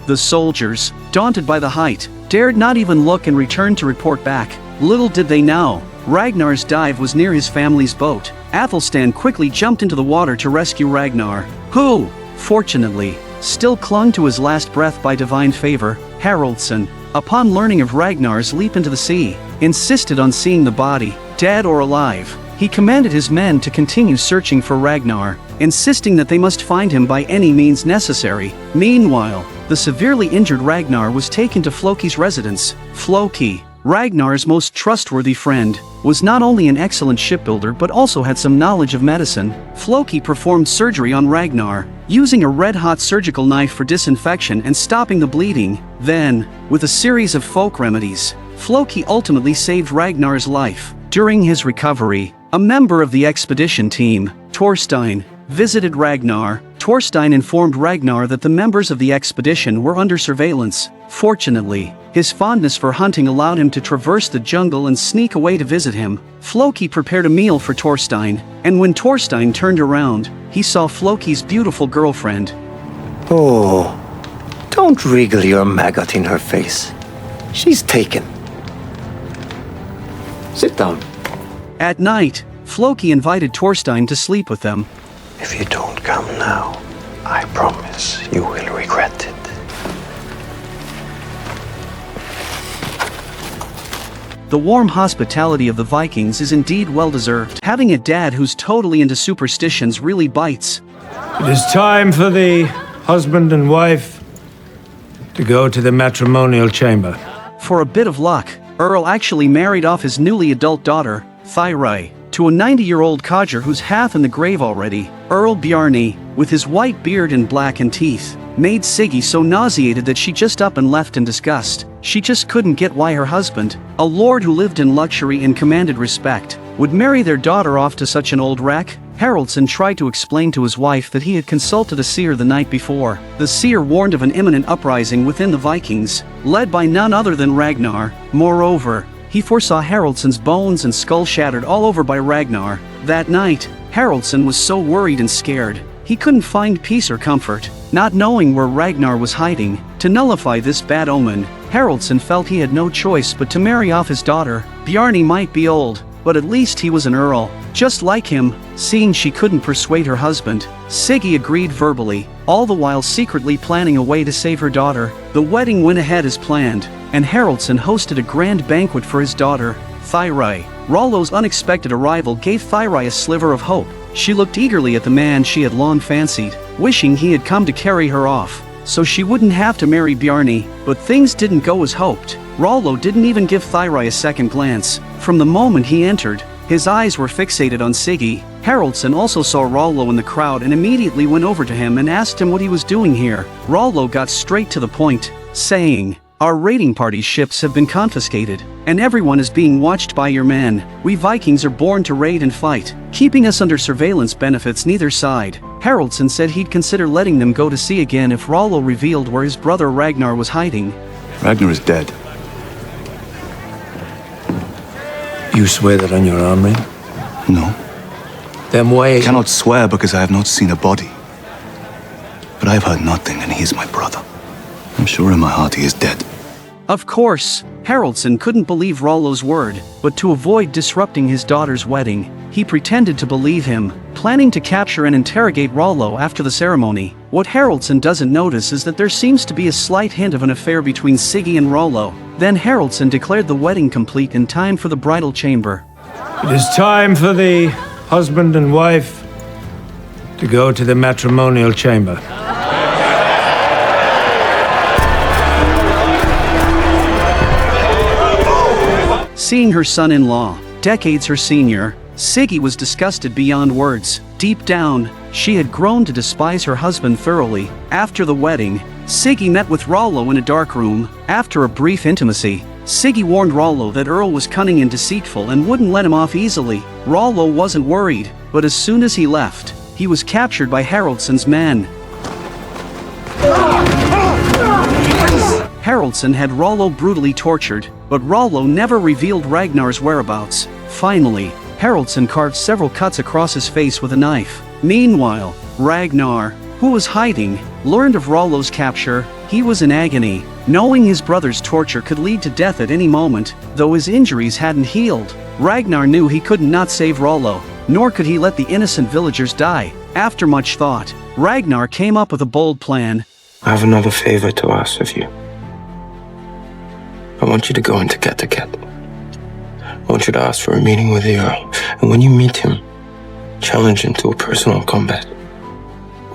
The soldiers, daunted by the height, dared not even look and returned to report back. Little did they know, Ragnar's dive was near his family's boat. Athelstan quickly jumped into the water to rescue Ragnar, who, fortunately, still clung to his last breath by divine favor. Haraldsson, upon learning of Ragnar's leap into the sea, insisted on seeing the body, dead or alive. He commanded his men to continue searching for Ragnar, insisting that they must find him by any means necessary. Meanwhile, the severely injured Ragnar was taken to Floki's residence. Floki, Ragnar's most trustworthy friend, was not only an excellent shipbuilder but also had some knowledge of medicine. Floki performed surgery on Ragnar, using a red-hot surgical knife for disinfection and stopping the bleeding. Then, with a series of folk remedies, Floki ultimately saved Ragnar's life. During his recovery, a member of the expedition team, Thorstein, visited Ragnar. Thorstein informed Ragnar that the members of the expedition were under surveillance. Fortunately, his fondness for hunting allowed him to traverse the jungle and sneak away to visit him. Floki prepared a meal for Thorstein, and when Thorstein turned around, he saw Floki's beautiful girlfriend. Oh, don't wriggle your maggot in her face. She's taken. Sit down. At night, Floki invited Thorstein to sleep with them. If you don't come now, I promise you will regret it. The warm hospitality of the Vikings is indeed well-deserved. Having a dad who's totally into superstitions really bites. It is time for the husband and wife to go to the matrimonial chamber. For a bit of luck, Earl actually married off his newly adult daughter, Thyrai, to a 90-year-old codger who's half in the grave already. Earl Bjarni, with his white beard and blackened teeth, made Siggy so nauseated that she just up and left in disgust. She just couldn't get why her husband, a lord who lived in luxury and commanded respect, would marry their daughter off to such an old wreck. Haraldsson tried to explain to his wife that he had consulted a seer the night before. The seer warned of an imminent uprising within the Vikings, led by none other than Ragnar. Moreover, he foresaw Haraldsson's bones and skull shattered all over by Ragnar. That night, Haraldsson was so worried and scared, he couldn't find peace or comfort, not knowing where Ragnar was hiding. To nullify this bad omen, Haraldsson felt he had no choice but to marry off his daughter. Bjarni might be old, but at least he was an earl, just like him. Seeing she couldn't persuade her husband, Siggy agreed verbally, all the while secretly planning a way to save her daughter. The wedding went ahead as planned, and Haraldsson hosted a grand banquet for his daughter, Thyrai. Rollo's unexpected arrival gave Thyrai a sliver of hope. She looked eagerly at the man she had long fancied, wishing he had come to carry her off, so she wouldn't have to marry Bjarni. But things didn't go as hoped. Rollo didn't even give Thyrai a second glance. From the moment he entered, his eyes were fixated on Siggy. Haraldsson also saw Rollo in the crowd and immediately went over to him and asked him what he was doing here. Rollo got straight to the point, saying, "Our raiding party's ships have been confiscated, and everyone is being watched by your men. We Vikings are born to raid and fight. Keeping us under surveillance benefits neither side." Haraldsson said he'd consider letting them go to sea again if Rollo revealed where his brother Ragnar was hiding. Ragnar is dead. You swear that on your arm ring? No. Then why? I cannot swear because I have not seen a body. But I have heard nothing, and he is my brother. I'm sure in my heart he is dead. Of course, Haraldsson couldn't believe Rollo's word, but to avoid disrupting his daughter's wedding, he pretended to believe him, planning to capture and interrogate Rollo after the ceremony. What Haraldsson doesn't notice is that there seems to be a slight hint of an affair between Siggy and Rollo. Then Haraldsson declared the wedding complete in time for the bridal chamber. It is time for the husband and wife to go to the matrimonial chamber. Seeing her son-in-law, decades her senior, Siggy was disgusted beyond words. Deep down, she had grown to despise her husband thoroughly. After the wedding, Siggy met with Rollo in a dark room. After a brief intimacy, Siggy warned Rollo that Earl was cunning and deceitful and wouldn't let him off easily. Rollo wasn't worried, but as soon as he left, he was captured by Haraldsson's men. Haraldsson had Rollo brutally tortured, but Rollo never revealed Ragnar's whereabouts. Finally, Haraldsson carved several cuts across his face with a knife. Meanwhile, Ragnar, who was hiding, learned of Rollo's capture. He was in agony, knowing his brother's torture could lead to death at any moment, though his injuries hadn't healed. Ragnar knew he could not save Rollo, nor could he let the innocent villagers die. After much thought, Ragnar came up with a bold plan. I have another favor to ask of you. I want you to go into Kattegat. I want you to ask for a meeting with the Earl, and when you meet him, challenge him to a personal combat.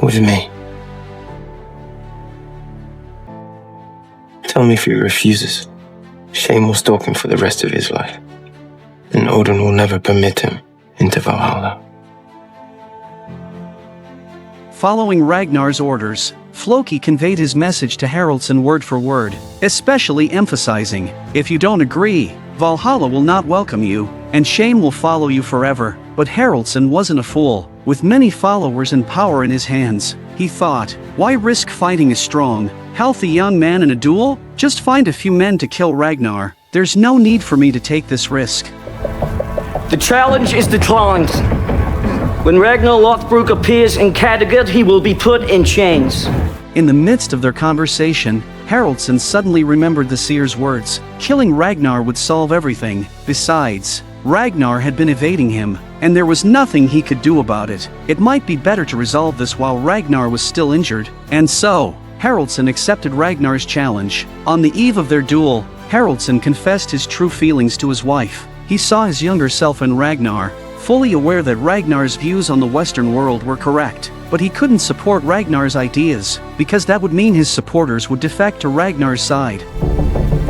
With me. Tell me if he refuses, shame will stalk him for the rest of his life, and Odin will never permit him into Valhalla. Following Ragnar's orders, Floki conveyed his message to Haraldsson word for word, especially emphasizing, if you don't agree, Valhalla will not welcome you, and shame will follow you forever. But Haraldsson wasn't a fool. With many followers and power in his hands, he thought, why risk fighting a strong, healthy young man in a duel? Just find a few men to kill Ragnar. There's no need for me to take this risk. The challenge is declined. When Ragnar Lothbrok appears in Kattegat, he will be put in chains. In the midst of their conversation, Haraldsson suddenly remembered the seer's words. Killing Ragnar would solve everything. Besides, Ragnar had been evading him, and there was nothing he could do about it. It might be better to resolve this while Ragnar was still injured. And so, Haraldsson accepted Ragnar's challenge. On the eve of their duel, Haraldsson confessed his true feelings to his wife. He saw his younger self in Ragnar, fully aware that Ragnar's views on the Western world were correct. But he couldn't support Ragnar's ideas, because that would mean his supporters would defect to Ragnar's side.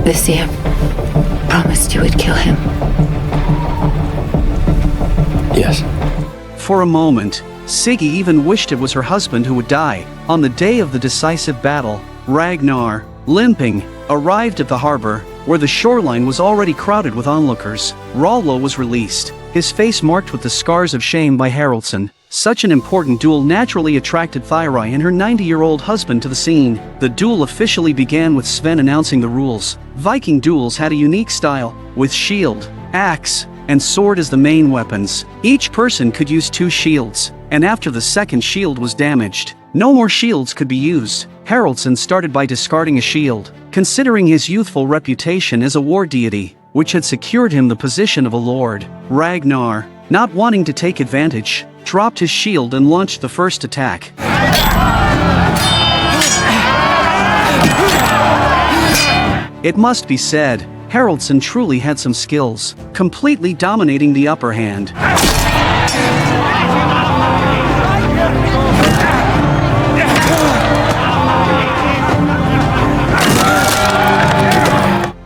The seer promised you would kill him. Yes. For a moment, Siggy even wished it was her husband who would die. On the day of the decisive battle, Ragnar, limping, arrived at the harbor, where the shoreline was already crowded with onlookers. Rollo was released, his face marked with the scars of shame by Haraldsson. Such an important duel naturally attracted Thyri and her 90-year-old husband to the scene. The duel officially began with Sven announcing the rules. Viking duels had a unique style, with shield, axe, and sword as the main weapons. Each person could use 2 shields, and after the second shield was damaged, no more shields could be used. Haraldsson started by discarding a shield, considering his youthful reputation as a war deity, which had secured him the position of a lord. Ragnar, not wanting to take advantage, dropped his shield and launched the first attack. It must be said, Haraldsson truly had some skills, completely dominating the upper hand.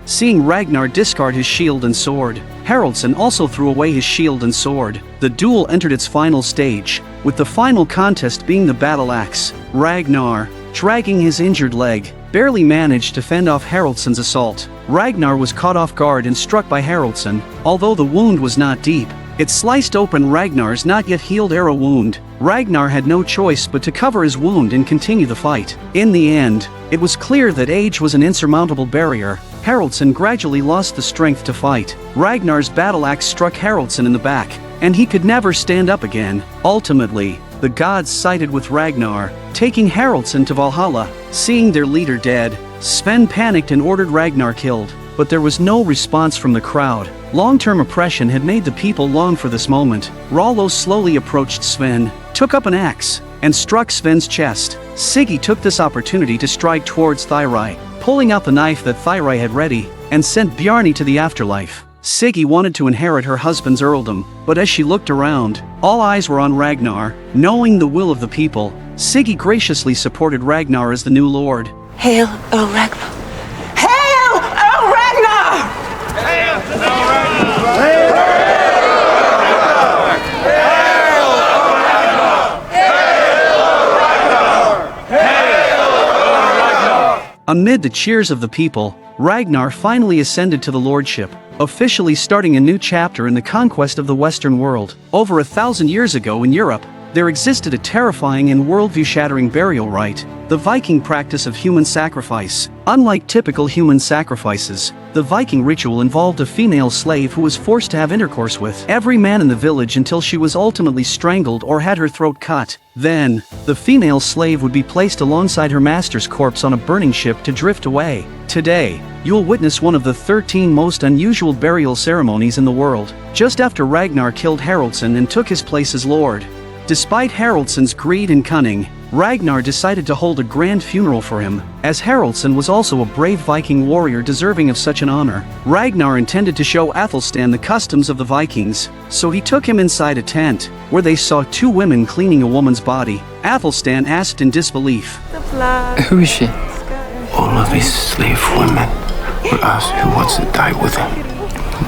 Seeing Ragnar discard his shield and sword, Haraldsson also threw away his shield and sword. The duel entered its final stage, with the final contest being the battle axe. Ragnar, dragging his injured leg, barely managed to fend off Haraldsson's assault. Ragnar was caught off guard and struck by Haraldsson. Although the wound was not deep, it sliced open Ragnar's not yet healed arrow wound. Ragnar had no choice but to cover his wound and continue the fight. In the end, it was clear that age was an insurmountable barrier. Haraldsson gradually lost the strength to fight. Ragnar's battle axe struck Haraldsson in the back, and he could never stand up again. Ultimately, the gods sided with Ragnar, taking Haraldsson to Valhalla. Seeing their leader dead, Sven panicked and ordered Ragnar killed, but there was no response from the crowd. Long-term oppression had made the people long for this moment. Rollo slowly approached Sven, took up an axe, and struck Sven's chest. Siggy took this opportunity to strike towards Thyri, pulling out the knife that Thyri had ready, and sent Bjarni to the afterlife. Siggy wanted to inherit her husband's earldom, but as she looked around, all eyes were on Ragnar. Knowing the will of the people, Siggy graciously supported Ragnar as the new lord. Hail, Earl Ragnar! Hail, Earl Ragnar! Hail, Earl Ragnar! Hail, A Amid the cheers of the people, Ragnar finally ascended to the lordship, officially starting a new chapter in the conquest of the Western world. Over 1,000 years ago in Europe, there existed a terrifying and worldview-shattering burial rite, the Viking practice of human sacrifice. Unlike typical human sacrifices, the Viking ritual involved a female slave who was forced to have intercourse with every man in the village until she was ultimately strangled or had her throat cut. Then, the female slave would be placed alongside her master's corpse on a burning ship to drift away. Today, you'll witness one of the 13 most unusual burial ceremonies in the world, just after Ragnar killed Haraldson and took his place as lord. Despite Haraldsson's greed and cunning, Ragnar decided to hold a grand funeral for him, as Haraldson was also a brave Viking warrior deserving of such an honor. Ragnar intended to show Athelstan the customs of the Vikings, so he took him inside a tent, where they saw two women cleaning a woman's body. Athelstan asked in disbelief, Who is she? All of his slave women were asked who wants to die with him.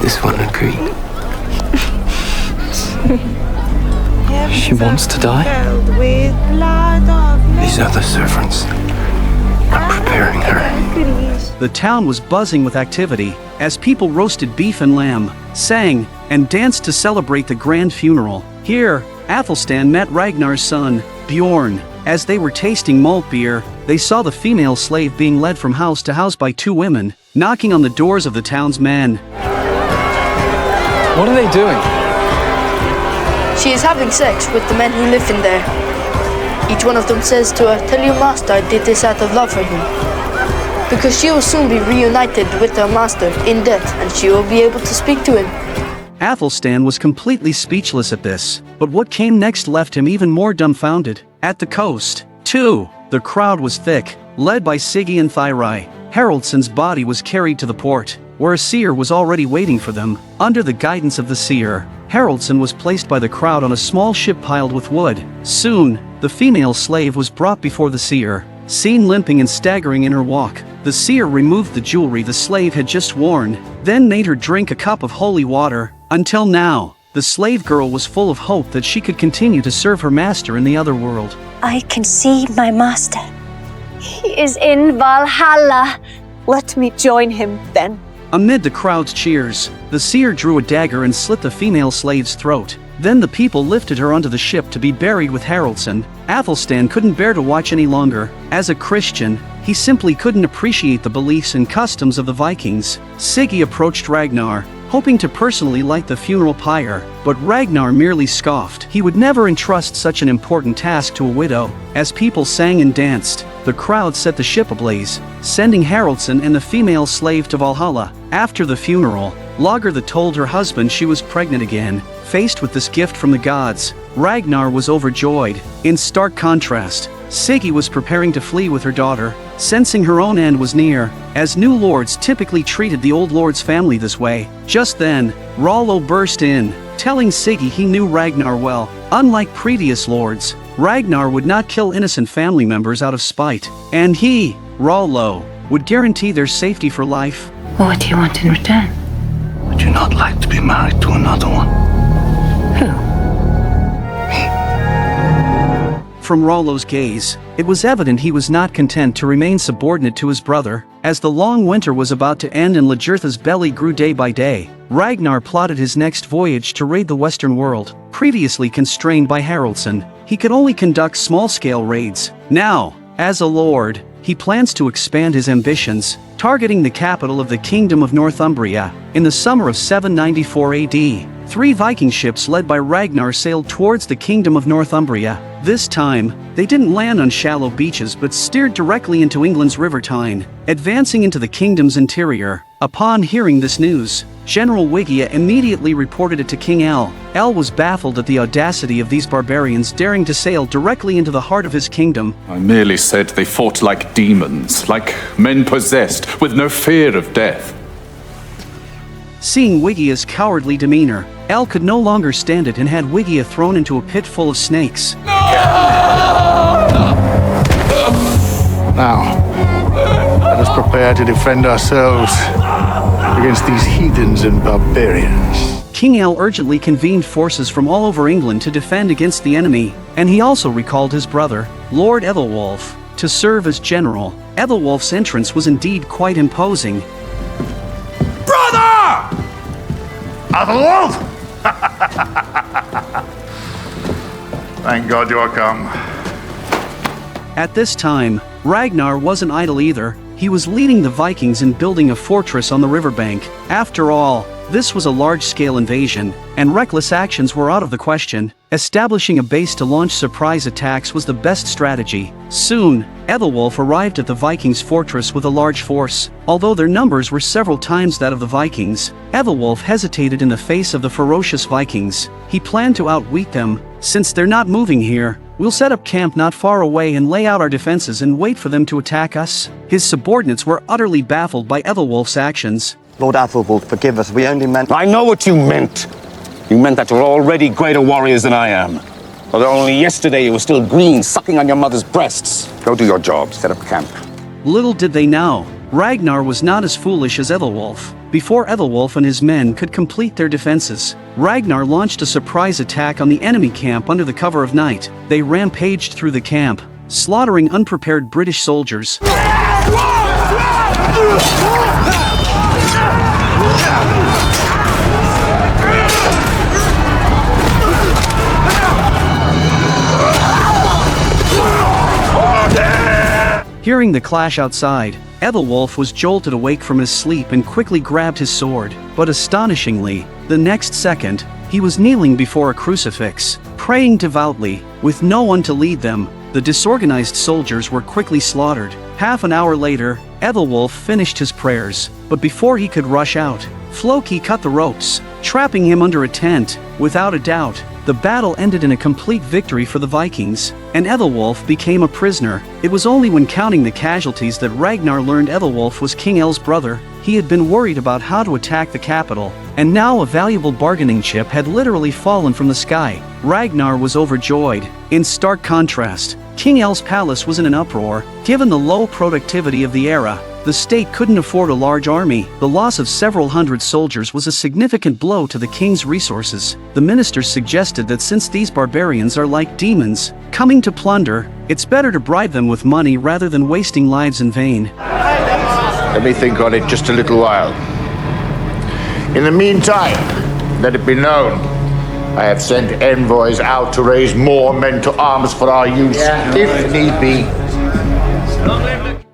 This one agreed. She wants to die? These other servants are preparing her. The town was buzzing with activity, as people roasted beef and lamb, sang, and danced to celebrate the grand funeral. Here, Athelstan met Ragnar's son, Bjorn. As they were tasting malt beer, they saw the female slave being led from house to house by two women, knocking on the doors of the town's men. What are they doing? She is having sex with the men who live in there. Each one of them says to her, "Tell your master I did this out of love for him." Because she will soon be reunited with her master in death, and she will be able to speak to him. Athelstan was completely speechless at this, but what came next left him even more dumbfounded. At the coast, too, the crowd was thick, led by Siggy and Thyri. Haraldsson's body was carried to the port, where a seer was already waiting for them. Under the guidance of the seer, Haraldsson was placed by the crowd on a small ship piled with wood. Soon, the female slave was brought before the seer, seen limping and staggering in her walk. The seer removed the jewelry the slave had just worn, then made her drink a cup of holy water. Until now, the slave girl was full of hope that she could continue to serve her master in the other world. I can see my master. He is in Valhalla. Let me join him then. Amid the crowd's cheers, the seer drew a dagger and slit the female slave's throat. Then the people lifted her onto the ship to be buried with Haraldsson. Athelstan couldn't bear to watch any longer. As a Christian, he simply couldn't appreciate the beliefs and customs of the Vikings. Siggy approached Ragnar, hoping to personally light the funeral pyre, but Ragnar merely scoffed. He would never entrust such an important task to a widow. As people sang and danced, the crowd set the ship ablaze, sending Haraldsson and the female slave to Valhalla. After the funeral, Lagertha told her husband she was pregnant again. Faced with this gift from the gods, Ragnar was overjoyed. In stark contrast, Siggy was preparing to flee with her daughter, sensing her own end was near, as new lords typically treated the old lord's family this way. Just then, Rollo burst in, telling Siggy he knew Ragnar well. Unlike previous lords, Ragnar would not kill innocent family members out of spite, and he, Rollo, would guarantee their safety for life. What do you want in return? Would you not like to be married to another one? From Rollo's gaze, it was evident he was not content to remain subordinate to his brother. As the long winter was about to end and Lagertha's belly grew day by day, Ragnar plotted his next voyage to raid the Western world. Previously constrained by Haraldsson, he could only conduct small-scale raids. Now, as a lord, he plans to expand his ambitions, targeting the capital of the Kingdom of Northumbria. In the summer of 794 AD, 3 Viking ships led by Ragnar sailed towards the Kingdom of Northumbria. This time, they didn't land on shallow beaches but steered directly into England's River Tyne, advancing into the kingdom's interior. Upon hearing this news, General Wigia immediately reported it to King Earl. Earl was baffled at the audacity of these barbarians daring to sail directly into the heart of his kingdom. I merely said they fought like demons, like men possessed, with no fear of death. Seeing Wigia's cowardly demeanor, Earl could no longer stand it and had Wigia thrown into a pit full of snakes. Now, let us prepare to defend ourselves against these heathens and barbarians. King Earl urgently convened forces from all over England to defend against the enemy, and he also recalled his brother, Lord Ethelwulf, to serve as general. Ethelwulf's entrance was indeed quite imposing. Brother! Ethelwulf! Thank God you are come. At this time, Ragnar wasn't idle either. He was leading the Vikings in building a fortress on the riverbank. After all, this was a large-scale invasion, and reckless actions were out of the question. Establishing a base to launch surprise attacks was the best strategy. Soon, Ethelwulf arrived at the Vikings' fortress with a large force. Although their numbers were several times that of the Vikings, Ethelwulf hesitated in the face of the ferocious Vikings. He planned to outwit them. Since they're not moving here, we'll set up camp not far away and lay out our defenses and wait for them to attack us. His subordinates were utterly baffled by Ethelwulf's actions. Lord Ethelwulf, forgive us. We only meant... I know what you meant. You meant that you're already greater warriors than I am. Although only yesterday you were still green, sucking on your mother's breasts. Go do your job, set up camp. Little did they know, Ragnar was not as foolish as Ethelwulf. Before Ethelwulf and his men could complete their defenses, Ragnar launched a surprise attack on the enemy camp under the cover of night. They rampaged through the camp, slaughtering unprepared British soldiers. Hearing the clash outside, Ethelwulf was jolted awake from his sleep and quickly grabbed his sword. But astonishingly, the next second, he was kneeling before a crucifix, praying devoutly. With no one to lead them, the disorganized soldiers were quickly slaughtered. Half an hour later, Ethelwulf finished his prayers, but before he could rush out, Floki cut the ropes, trapping him under a tent. Without a doubt, the battle ended in a complete victory for the Vikings, and Ethelwulf became a prisoner. It was only when counting the casualties that Ragnar learned Ethelwulf was King Earl's brother. He had been worried about how to attack the capital, and now a valuable bargaining chip had literally fallen from the sky. Ragnar was overjoyed. In stark contrast, King Earl's palace was in an uproar. Given the low productivity of the era, the state couldn't afford a large army. The loss of several hundred soldiers was a significant blow to the king's resources. The ministers suggested that since these barbarians are like demons, coming to plunder, it's better to bribe them with money rather than wasting lives in vain. Let me think on it just a little while. In the meantime, let it be known, I have sent envoys out to raise more men to arms for our use, if need be.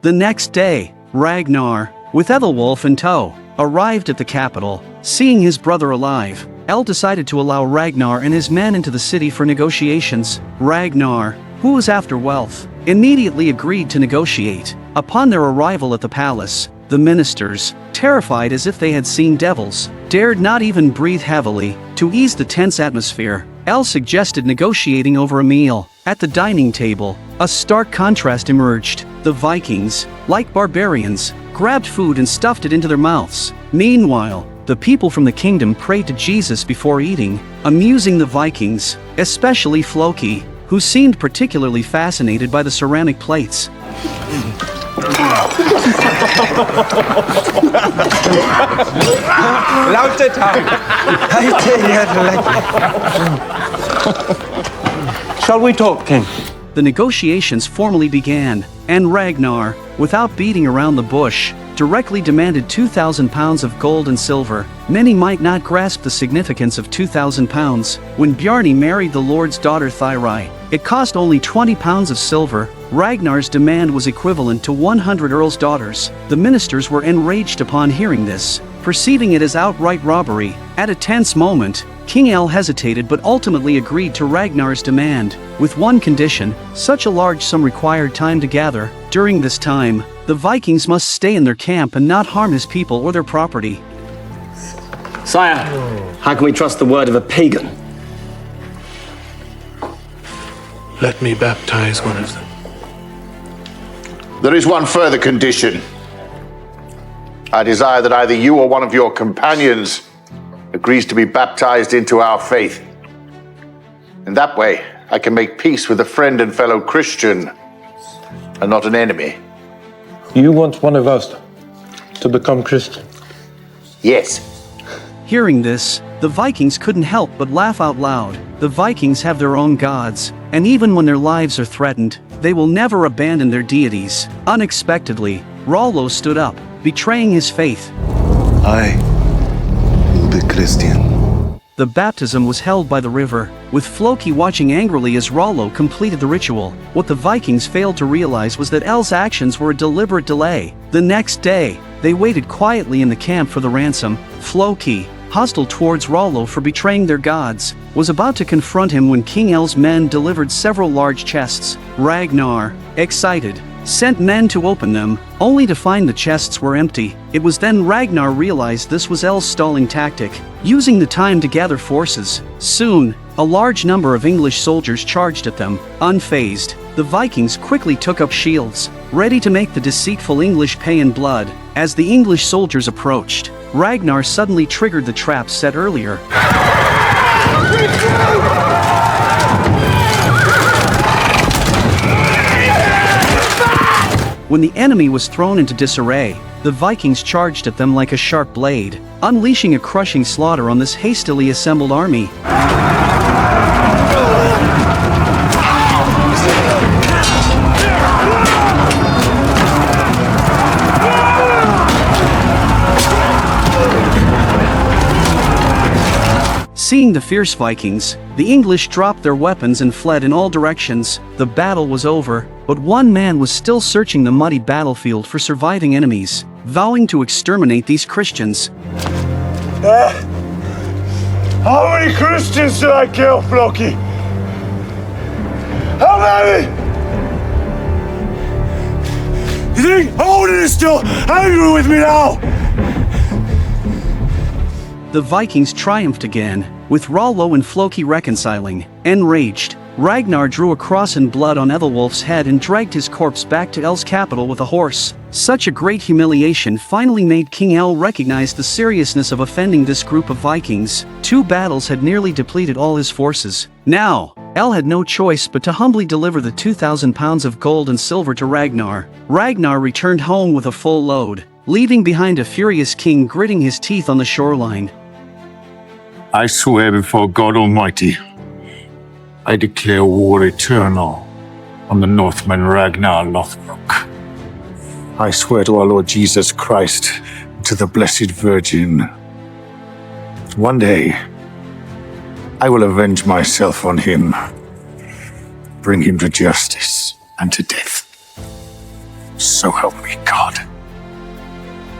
The next day, Ragnar, with Ethelwulf in tow, arrived at the capital. Seeing his brother alive, Earl decided to allow Ragnar and his men into the city for negotiations. Ragnar, who was after wealth, immediately agreed to negotiate. Upon their arrival at the palace, the ministers, terrified as if they had seen devils, dared not even breathe heavily. To ease the tense atmosphere, Earl suggested negotiating over a meal. At the dining table, a stark contrast emerged. The Vikings, like barbarians, grabbed food and stuffed it into their mouths. Meanwhile, the people from the kingdom prayed to Jesus before eating, amusing the Vikings, especially Floki, who seemed particularly fascinated by the ceramic plates. Lauter Tag. Shall we talk, King? The negotiations formally began, and Ragnar, without beating around the bush, directly demanded 2,000 pounds of gold and silver. Many might not grasp the significance of 2,000 pounds. When Bjarni married the Lord's daughter Thyri, it cost only 20 pounds of silver. Ragnar's demand was equivalent to 100 Earl's daughters. The ministers were enraged upon hearing this, perceiving it as outright robbery. At a tense moment, King Earl hesitated but ultimately agreed to Ragnar's demand, with one condition: such a large sum required time to gather. During this time, the Vikings must stay in their camp and not harm his people or their property. Sire, how can we trust the word of a pagan? Let me baptize one of them. There is one further condition. I desire that either you or one of your companions agrees to be baptized into our faith. In that way, I can make peace with a friend and fellow Christian, and not an enemy. You want one of us to become Christian? Yes. Hearing this, the Vikings couldn't help but laugh out loud. The Vikings have their own gods, and even when their lives are threatened, They will never abandon their deities. Unexpectedly, Rollo stood up, betraying his faith. I will be Christian. The baptism was held by the river, with Floki watching angrily as Rollo completed the ritual. What the Vikings failed to realize was that Earl's actions were a deliberate delay. The next day, they waited quietly in the camp for the ransom. Floki, hostile towards Rollo for betraying their gods, was about to confront him when King Earl's men delivered several large chests. Ragnar, excited, sent men to open them, only to find the chests were empty. It was then Ragnar realized this was Earl's stalling tactic, using the time to gather forces. Soon, a large number of English soldiers charged at them. Unfazed, the Vikings quickly took up shields, ready to make the deceitful English pay in blood. As the English soldiers approached, Ragnar suddenly triggered the trap set earlier. When the enemy was thrown into disarray, the Vikings charged at them like a sharp blade, unleashing a crushing slaughter on this hastily assembled army. Seeing the fierce Vikings, the English dropped their weapons and fled in all directions. The battle was over, but one man was still searching the muddy battlefield for surviving enemies, vowing to exterminate these Christians. How many Christians did I kill, Floki? How many? You think Odin is still angry with me now? The Vikings triumphed again, with Rollo and Floki reconciling. Enraged, Ragnar drew a cross in blood on Ethelwulf's head and dragged his corpse back to Earl's capital with a horse. Such a great humiliation finally made King Earl recognize the seriousness of offending this group of Vikings. 2 battles had nearly depleted all his forces. Now, Earl had no choice but to humbly deliver the 2,000 pounds of gold and silver to Ragnar. Ragnar returned home with a full load, leaving behind a furious king gritting his teeth on the shoreline. I swear before God Almighty, I declare war eternal on the Northman Ragnar Lothbrok. I swear to our Lord Jesus Christ, to the Blessed Virgin, one day I will avenge myself on him, bring him to justice and to death. So help me God.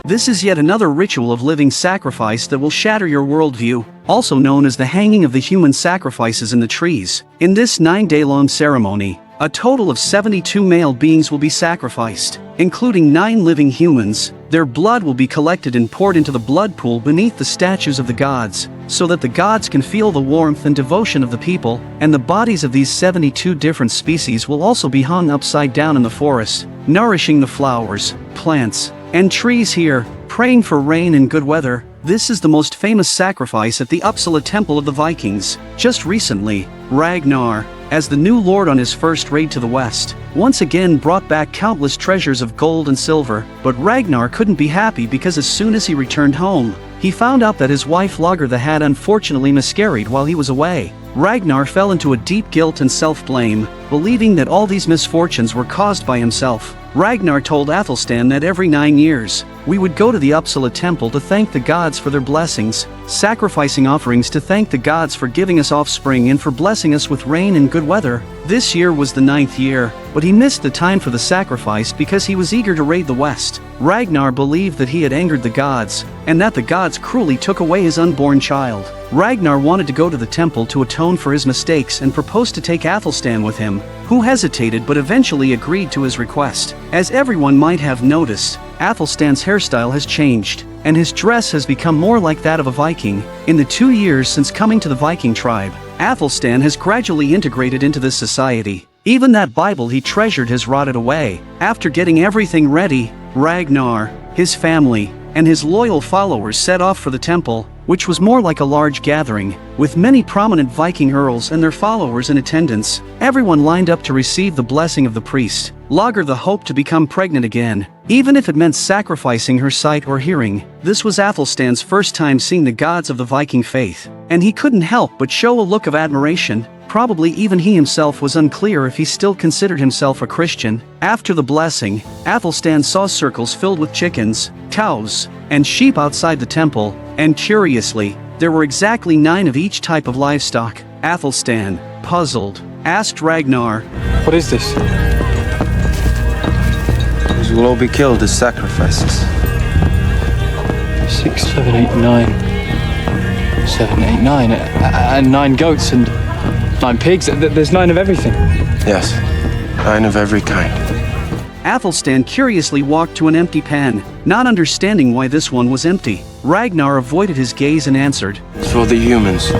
This is yet another ritual of living sacrifice that will shatter your worldview, also known as the hanging of the human sacrifices in the trees. In this 9-day-long ceremony, a total of 72 male beings will be sacrificed, including 9 living humans. Their blood will be collected and poured into the blood pool beneath the statues of the gods, so that the gods can feel the warmth and devotion of the people, and the bodies of these 72 different species will also be hung upside down in the forest, nourishing the flowers, plants, and trees here, praying for rain and good weather. This is the most famous sacrifice at the Uppsala Temple of the Vikings. Just recently, Ragnar, as the new lord on his first raid to the west, once again brought back countless treasures of gold and silver. But Ragnar couldn't be happy because as soon as he returned home, he found out that his wife Lagertha had unfortunately miscarried while he was away. Ragnar fell into a deep guilt and self-blame, believing that all these misfortunes were caused by himself. Ragnar told Athelstan that every 9 years, we would go to the Uppsala temple to thank the gods for their blessings, sacrificing offerings to thank the gods for giving us offspring and for blessing us with rain and good weather. This year was the 9th year, but he missed the time for the sacrifice because he was eager to raid the west. Ragnar believed that he had angered the gods, and that the gods cruelly took away his unborn child. Ragnar wanted to go to the temple to atone for his mistakes and proposed to take Athelstan with him, who hesitated but eventually agreed to his request. As everyone might have noticed, Athelstan's hairstyle has changed, and his dress has become more like that of a Viking. In the 2 years since coming to the Viking tribe, Athelstan has gradually integrated into this society. Even that Bible he treasured has rotted away. After getting everything ready, Ragnar, his family, and his loyal followers set off for the temple, which was more like a large gathering, with many prominent Viking earls and their followers in attendance. Everyone lined up to receive the blessing of the priest. Lagertha hoped to become pregnant again, even if it meant sacrificing her sight or hearing. This was Athelstan's first time seeing the gods of the Viking faith, and he couldn't help but show a look of admiration. probably even he himself was unclear if he still considered himself a Christian. After the blessing, Athelstan saw circles filled with chickens, cows, and sheep outside the temple, and curiously, there were exactly 9 of each type of livestock. Athelstan, puzzled, asked Ragnar, "What is this?" These will all be killed as sacrifices. 6, 7, 8, 9. 7, 8, 9. And 9 goats and 9 pigs. There's 9 of everything. Yes, 9 of every kind. Athelstan curiously walked to an empty pan, not understanding why this one was empty. Ragnar avoided his gaze and answered, It's for the humans.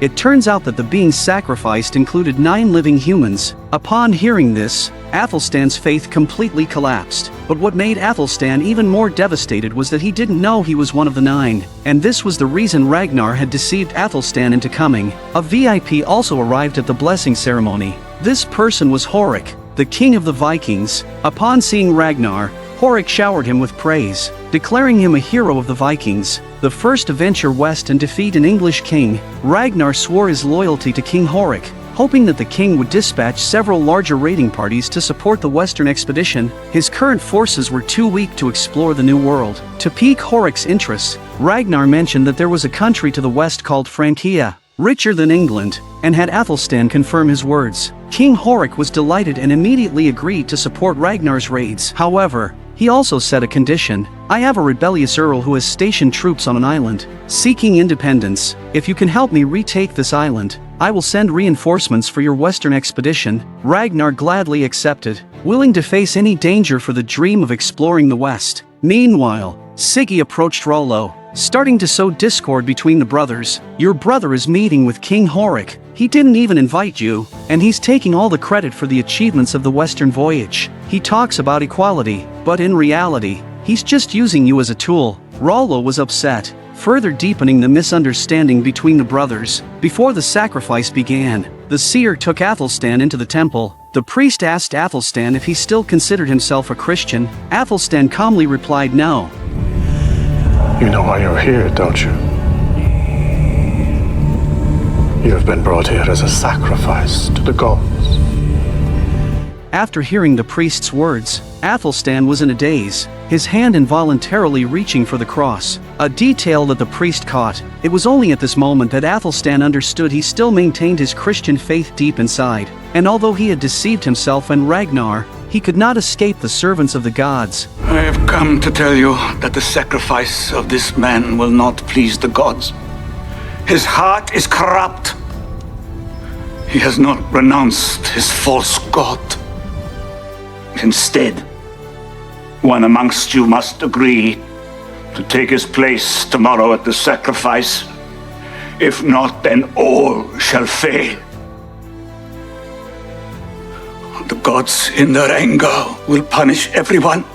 It turns out that the beings sacrificed included 9 living humans. Upon hearing this, Athelstan's faith completely collapsed. But what made Athelstan even more devastated was that he didn't know he was one of the 9. And this was the reason Ragnar had deceived Athelstan into coming. A VIP also arrived at the blessing ceremony. This person was Horik, the king of the Vikings. Upon seeing Ragnar, Horik showered him with praise, declaring him a hero of the Vikings, the first to venture west and defeat an English king. Ragnar swore his loyalty to King Horik, hoping that the king would dispatch several larger raiding parties to support the western expedition. His current forces were too weak to explore the New World. To pique Horik's interests, Ragnar mentioned that there was a country to the west called Francia, richer than England, and had Athelstan confirm his words. King Horik was delighted and immediately agreed to support Ragnar's raids. However, he also set a condition. I have a rebellious Earl who has stationed troops on an island, seeking independence. If you can help me retake this island, I will send reinforcements for your western expedition. Ragnar gladly accepted, willing to face any danger for the dream of exploring the west. Meanwhile, Siggy approached Rollo, starting to sow discord between the brothers. Your brother is meeting with King Horik. He didn't even invite you, and he's taking all the credit for the achievements of the western voyage. He talks about equality, but in reality, he's just using you as a tool. Rollo was upset, further deepening the misunderstanding between the brothers. Before the sacrifice began, the seer took Athelstan into the temple. The priest asked Athelstan if he still considered himself a Christian. Athelstan calmly replied no. You know why you're here, don't you? You have been brought here as a sacrifice to the gods. After hearing the priest's words, Athelstan was in a daze, his hand involuntarily reaching for the cross, a detail that the priest caught. It was only at this moment that Athelstan understood he still maintained his Christian faith deep inside, and although he had deceived himself and Ragnar, he could not escape the servants of the gods. I have come to tell you that the sacrifice of this man will not please the gods. His heart is corrupt. He has not renounced his false god. Instead, one amongst you must agree to take his place tomorrow at the sacrifice. If not, then all shall fail. The gods, in their anger, will punish everyone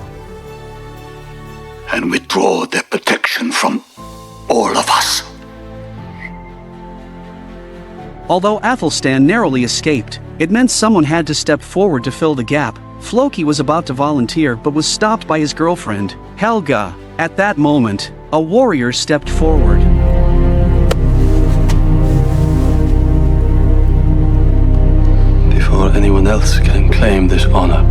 and withdraw their protection from all of us. Although Athelstan narrowly escaped, it meant someone had to step forward to fill the gap. Floki was about to volunteer but was stopped by his girlfriend, Helga. At that moment, a warrior stepped forward. Before anyone else can claim this honor.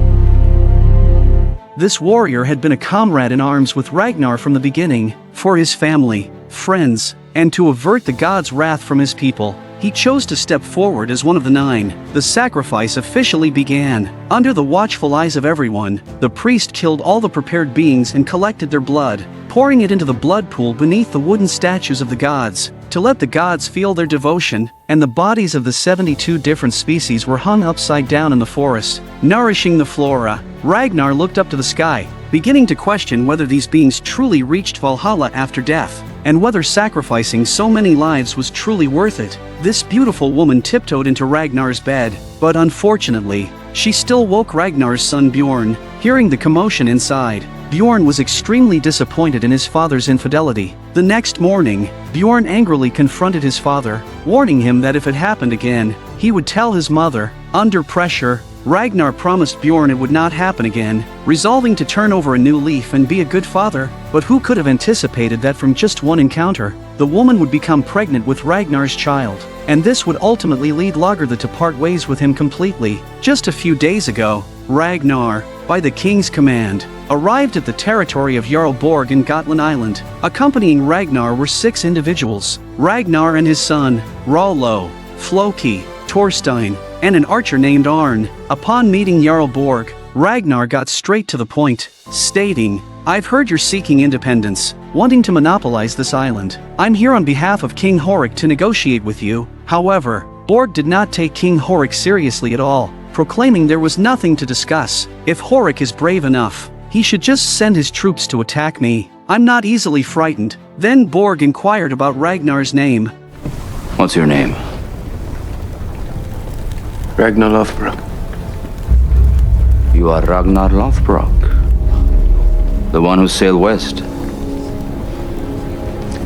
This warrior had been a comrade in arms with Ragnar from the beginning. For his family, friends, and to avert the god's wrath from his people, he chose to step forward as one of the 9. The sacrifice officially began. Under the watchful eyes of everyone, the priest killed all the prepared beings and collected their blood, pouring it into the blood pool beneath the wooden statues of the gods, to let the gods feel their devotion. And the bodies of the 72 different species were hung upside down in the forest, nourishing the flora. Ragnar looked up to the sky, beginning to question whether these beings truly reached Valhalla after death, and whether sacrificing so many lives was truly worth it. This beautiful woman tiptoed into Ragnar's bed, but unfortunately, she still woke Ragnar's son Bjorn. Hearing the commotion inside, Bjorn was extremely disappointed in his father's infidelity. The next morning, Bjorn angrily confronted his father, warning him that if it happened again, he would tell his mother. Under pressure, Ragnar promised Bjorn it would not happen again, resolving to turn over a new leaf and be a good father. But who could have anticipated that from just one encounter, the woman would become pregnant with Ragnar's child? and this would ultimately lead Lagertha to part ways with him completely. Just a few days ago, Ragnar, by the king's command, arrived at the territory of Jarl Borg in Gotland Island. Accompanying Ragnar were 6 individuals: Ragnar and his son, Rollo, Floki, Torstein, and an archer named Arn. Upon meeting Jarl Borg, Ragnar got straight to the point, stating, "I've heard you're seeking independence, wanting to monopolize this island. I'm here on behalf of King Horik to negotiate with you." However, Borg did not take King Horik seriously at all, proclaiming there was nothing to discuss. "If Horik is brave enough, he should just send his troops to attack me. I'm not easily frightened." Then Borg inquired about Ragnar's name. What's your name? Ragnar Lothbrok. You are Ragnar Lothbrok, the one who sailed west.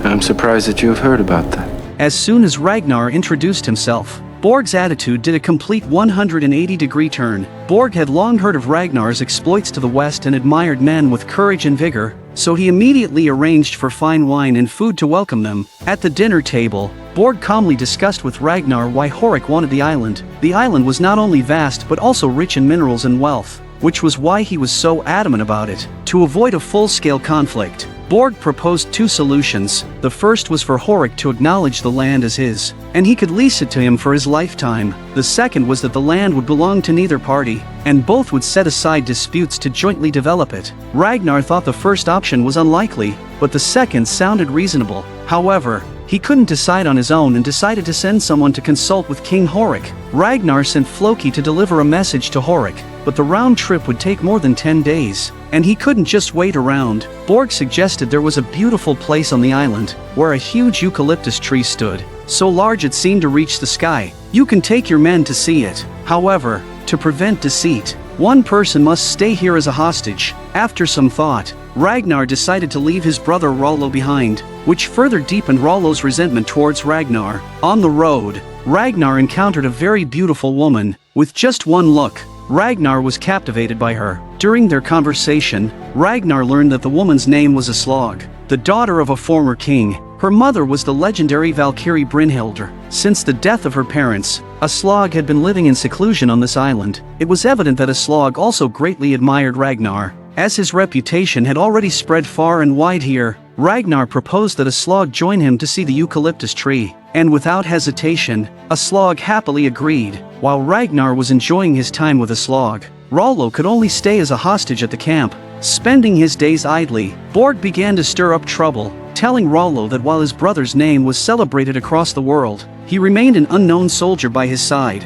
I'm surprised that you have heard about that. As soon as Ragnar introduced himself, Borg's attitude did a complete 180-degree turn. Borg had long heard of Ragnar's exploits to the west and admired men with courage and vigor, so he immediately arranged for fine wine and food to welcome them. At the dinner table, Borg calmly discussed with Ragnar why Horik wanted the island. The island was not only vast but also rich in minerals and wealth, which was why he was so adamant about it. To avoid a full-scale conflict, Borg proposed 2 solutions. The first was for Horik to acknowledge the land as his, and he could lease it to him for his lifetime. The second was that the land would belong to neither party, and both would set aside disputes to jointly develop it. Ragnar thought the first option was unlikely, but the second sounded reasonable. However, he couldn't decide on his own and decided to send someone to consult with King Horik. Ragnar sent Floki to deliver a message to Horik, but the round trip would take more than 10 days, and he couldn't just wait around. Borg suggested there was a beautiful place on the island, where a huge eucalyptus tree stood, so large it seemed to reach the sky. You can take your men to see it. However, to prevent deceit, one person must stay here as a hostage. After some thought, Ragnar decided to leave his brother Rollo behind, which further deepened Rollo's resentment towards Ragnar. On the road, Ragnar encountered a very beautiful woman. With just one look, Ragnar was captivated by her. During their conversation, Ragnar learned that the woman's name was Aslog, the daughter of a former king. Her mother was the legendary Valkyrie Brynhildr. Since the death of her parents, Aslog had been living in seclusion on this island. It was evident that Aslog also greatly admired Ragnar. As his reputation had already spread far and wide here, Ragnar proposed that Aslog join him to see the eucalyptus tree, and without hesitation, Aslog happily agreed. While Ragnar was enjoying his time with Aslog, Rollo could only stay as a hostage at the camp. Spending his days idly, Borg began to stir up trouble, telling Rollo that while his brother's name was celebrated across the world, he remained an unknown soldier by his side.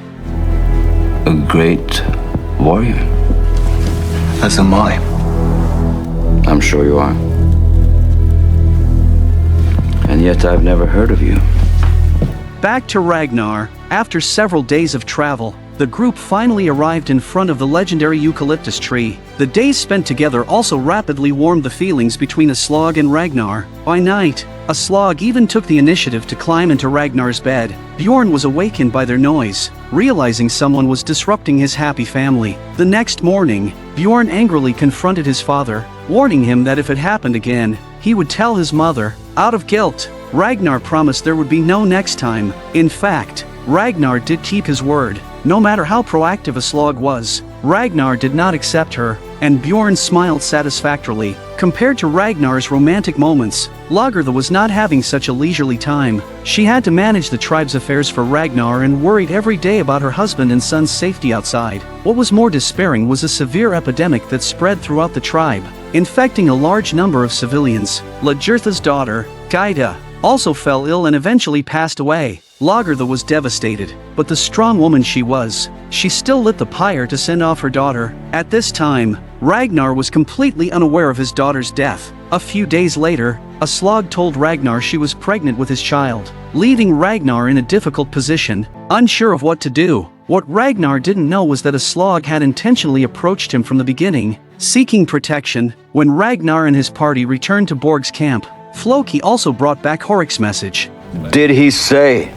A great warrior. As am I. I'm sure you are. And yet I've never heard of you. Back to Ragnar. After several days of travel, the group finally arrived in front of the legendary eucalyptus tree. The days spent together also rapidly warmed the feelings between Aslog and Ragnar. By night, Aslog even took the initiative to climb into Ragnar's bed. Bjorn was awakened by their noise, realizing someone was disrupting his happy family. The next morning, Bjorn angrily confronted his father, warning him that if it happened again, he would tell his mother. Out of guilt, Ragnar promised there would be no next time. In fact, Ragnar did keep his word. No matter how proactive Aslog was, Ragnar did not accept her, and Bjorn smiled satisfactorily. Compared to Ragnar's romantic moments, Lagertha was not having such a leisurely time. She had to manage the tribe's affairs for Ragnar and worried every day about her husband and son's safety outside. What was more despairing was a severe epidemic that spread throughout the tribe, infecting a large number of civilians. Lagertha's daughter, Gaida, also fell ill and eventually passed away. Lagertha was devastated, but the strong woman she was, she still lit the pyre to send off her daughter. At this time, Ragnar was completely unaware of his daughter's death. A few days later, Aslog told Ragnar she was pregnant with his child, leaving Ragnar in a difficult position, unsure of what to do. What Ragnar didn't know was that Aslog had intentionally approached him from the beginning, seeking protection. When Ragnar and his party returned to Borg's camp, Floki also brought back Horik's message. Did he say?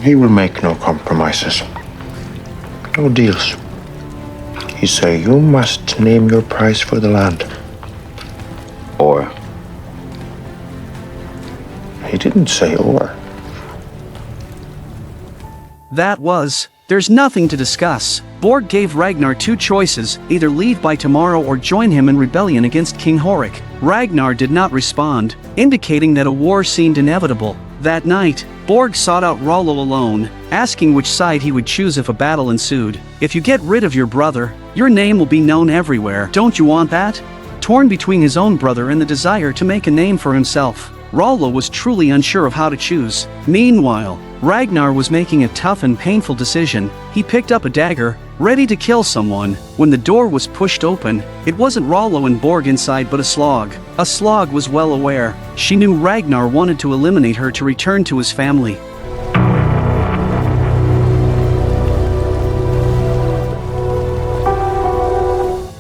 He will make no compromises. No deals. He say you must name your price for the land. Or? He didn't say or. That was, there's nothing to discuss. Borg gave Ragnar two choices, either leave by tomorrow or join him in rebellion against King Horik. Ragnar did not respond, indicating that a war seemed inevitable. That night, Borg sought out Rollo alone, asking which side he would choose if a battle ensued. If you get rid of your brother, your name will be known everywhere. Don't you want that? Torn between his own brother and the desire to make a name for himself, Rollo was truly unsure of how to choose. Meanwhile, Ragnar was making a tough and painful decision. He picked up a dagger, ready to kill someone. When the door was pushed open, it wasn't Rollo and Borg inside but a Slog. A Slog was well aware. She knew Ragnar wanted to eliminate her to return to his family.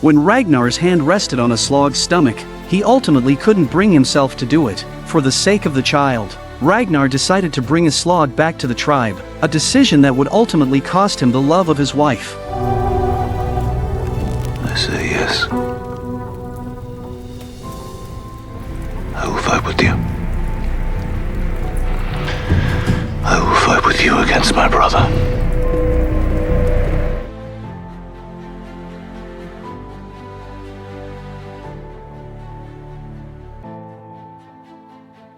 When Ragnar's hand rested on a Slog's stomach, he ultimately couldn't bring himself to do it. For the sake of the child, Ragnar decided to bring a Slog back to the tribe, a decision that would ultimately cost him the love of his wife. I say yes. I will fight with you. I will fight with you against my brother.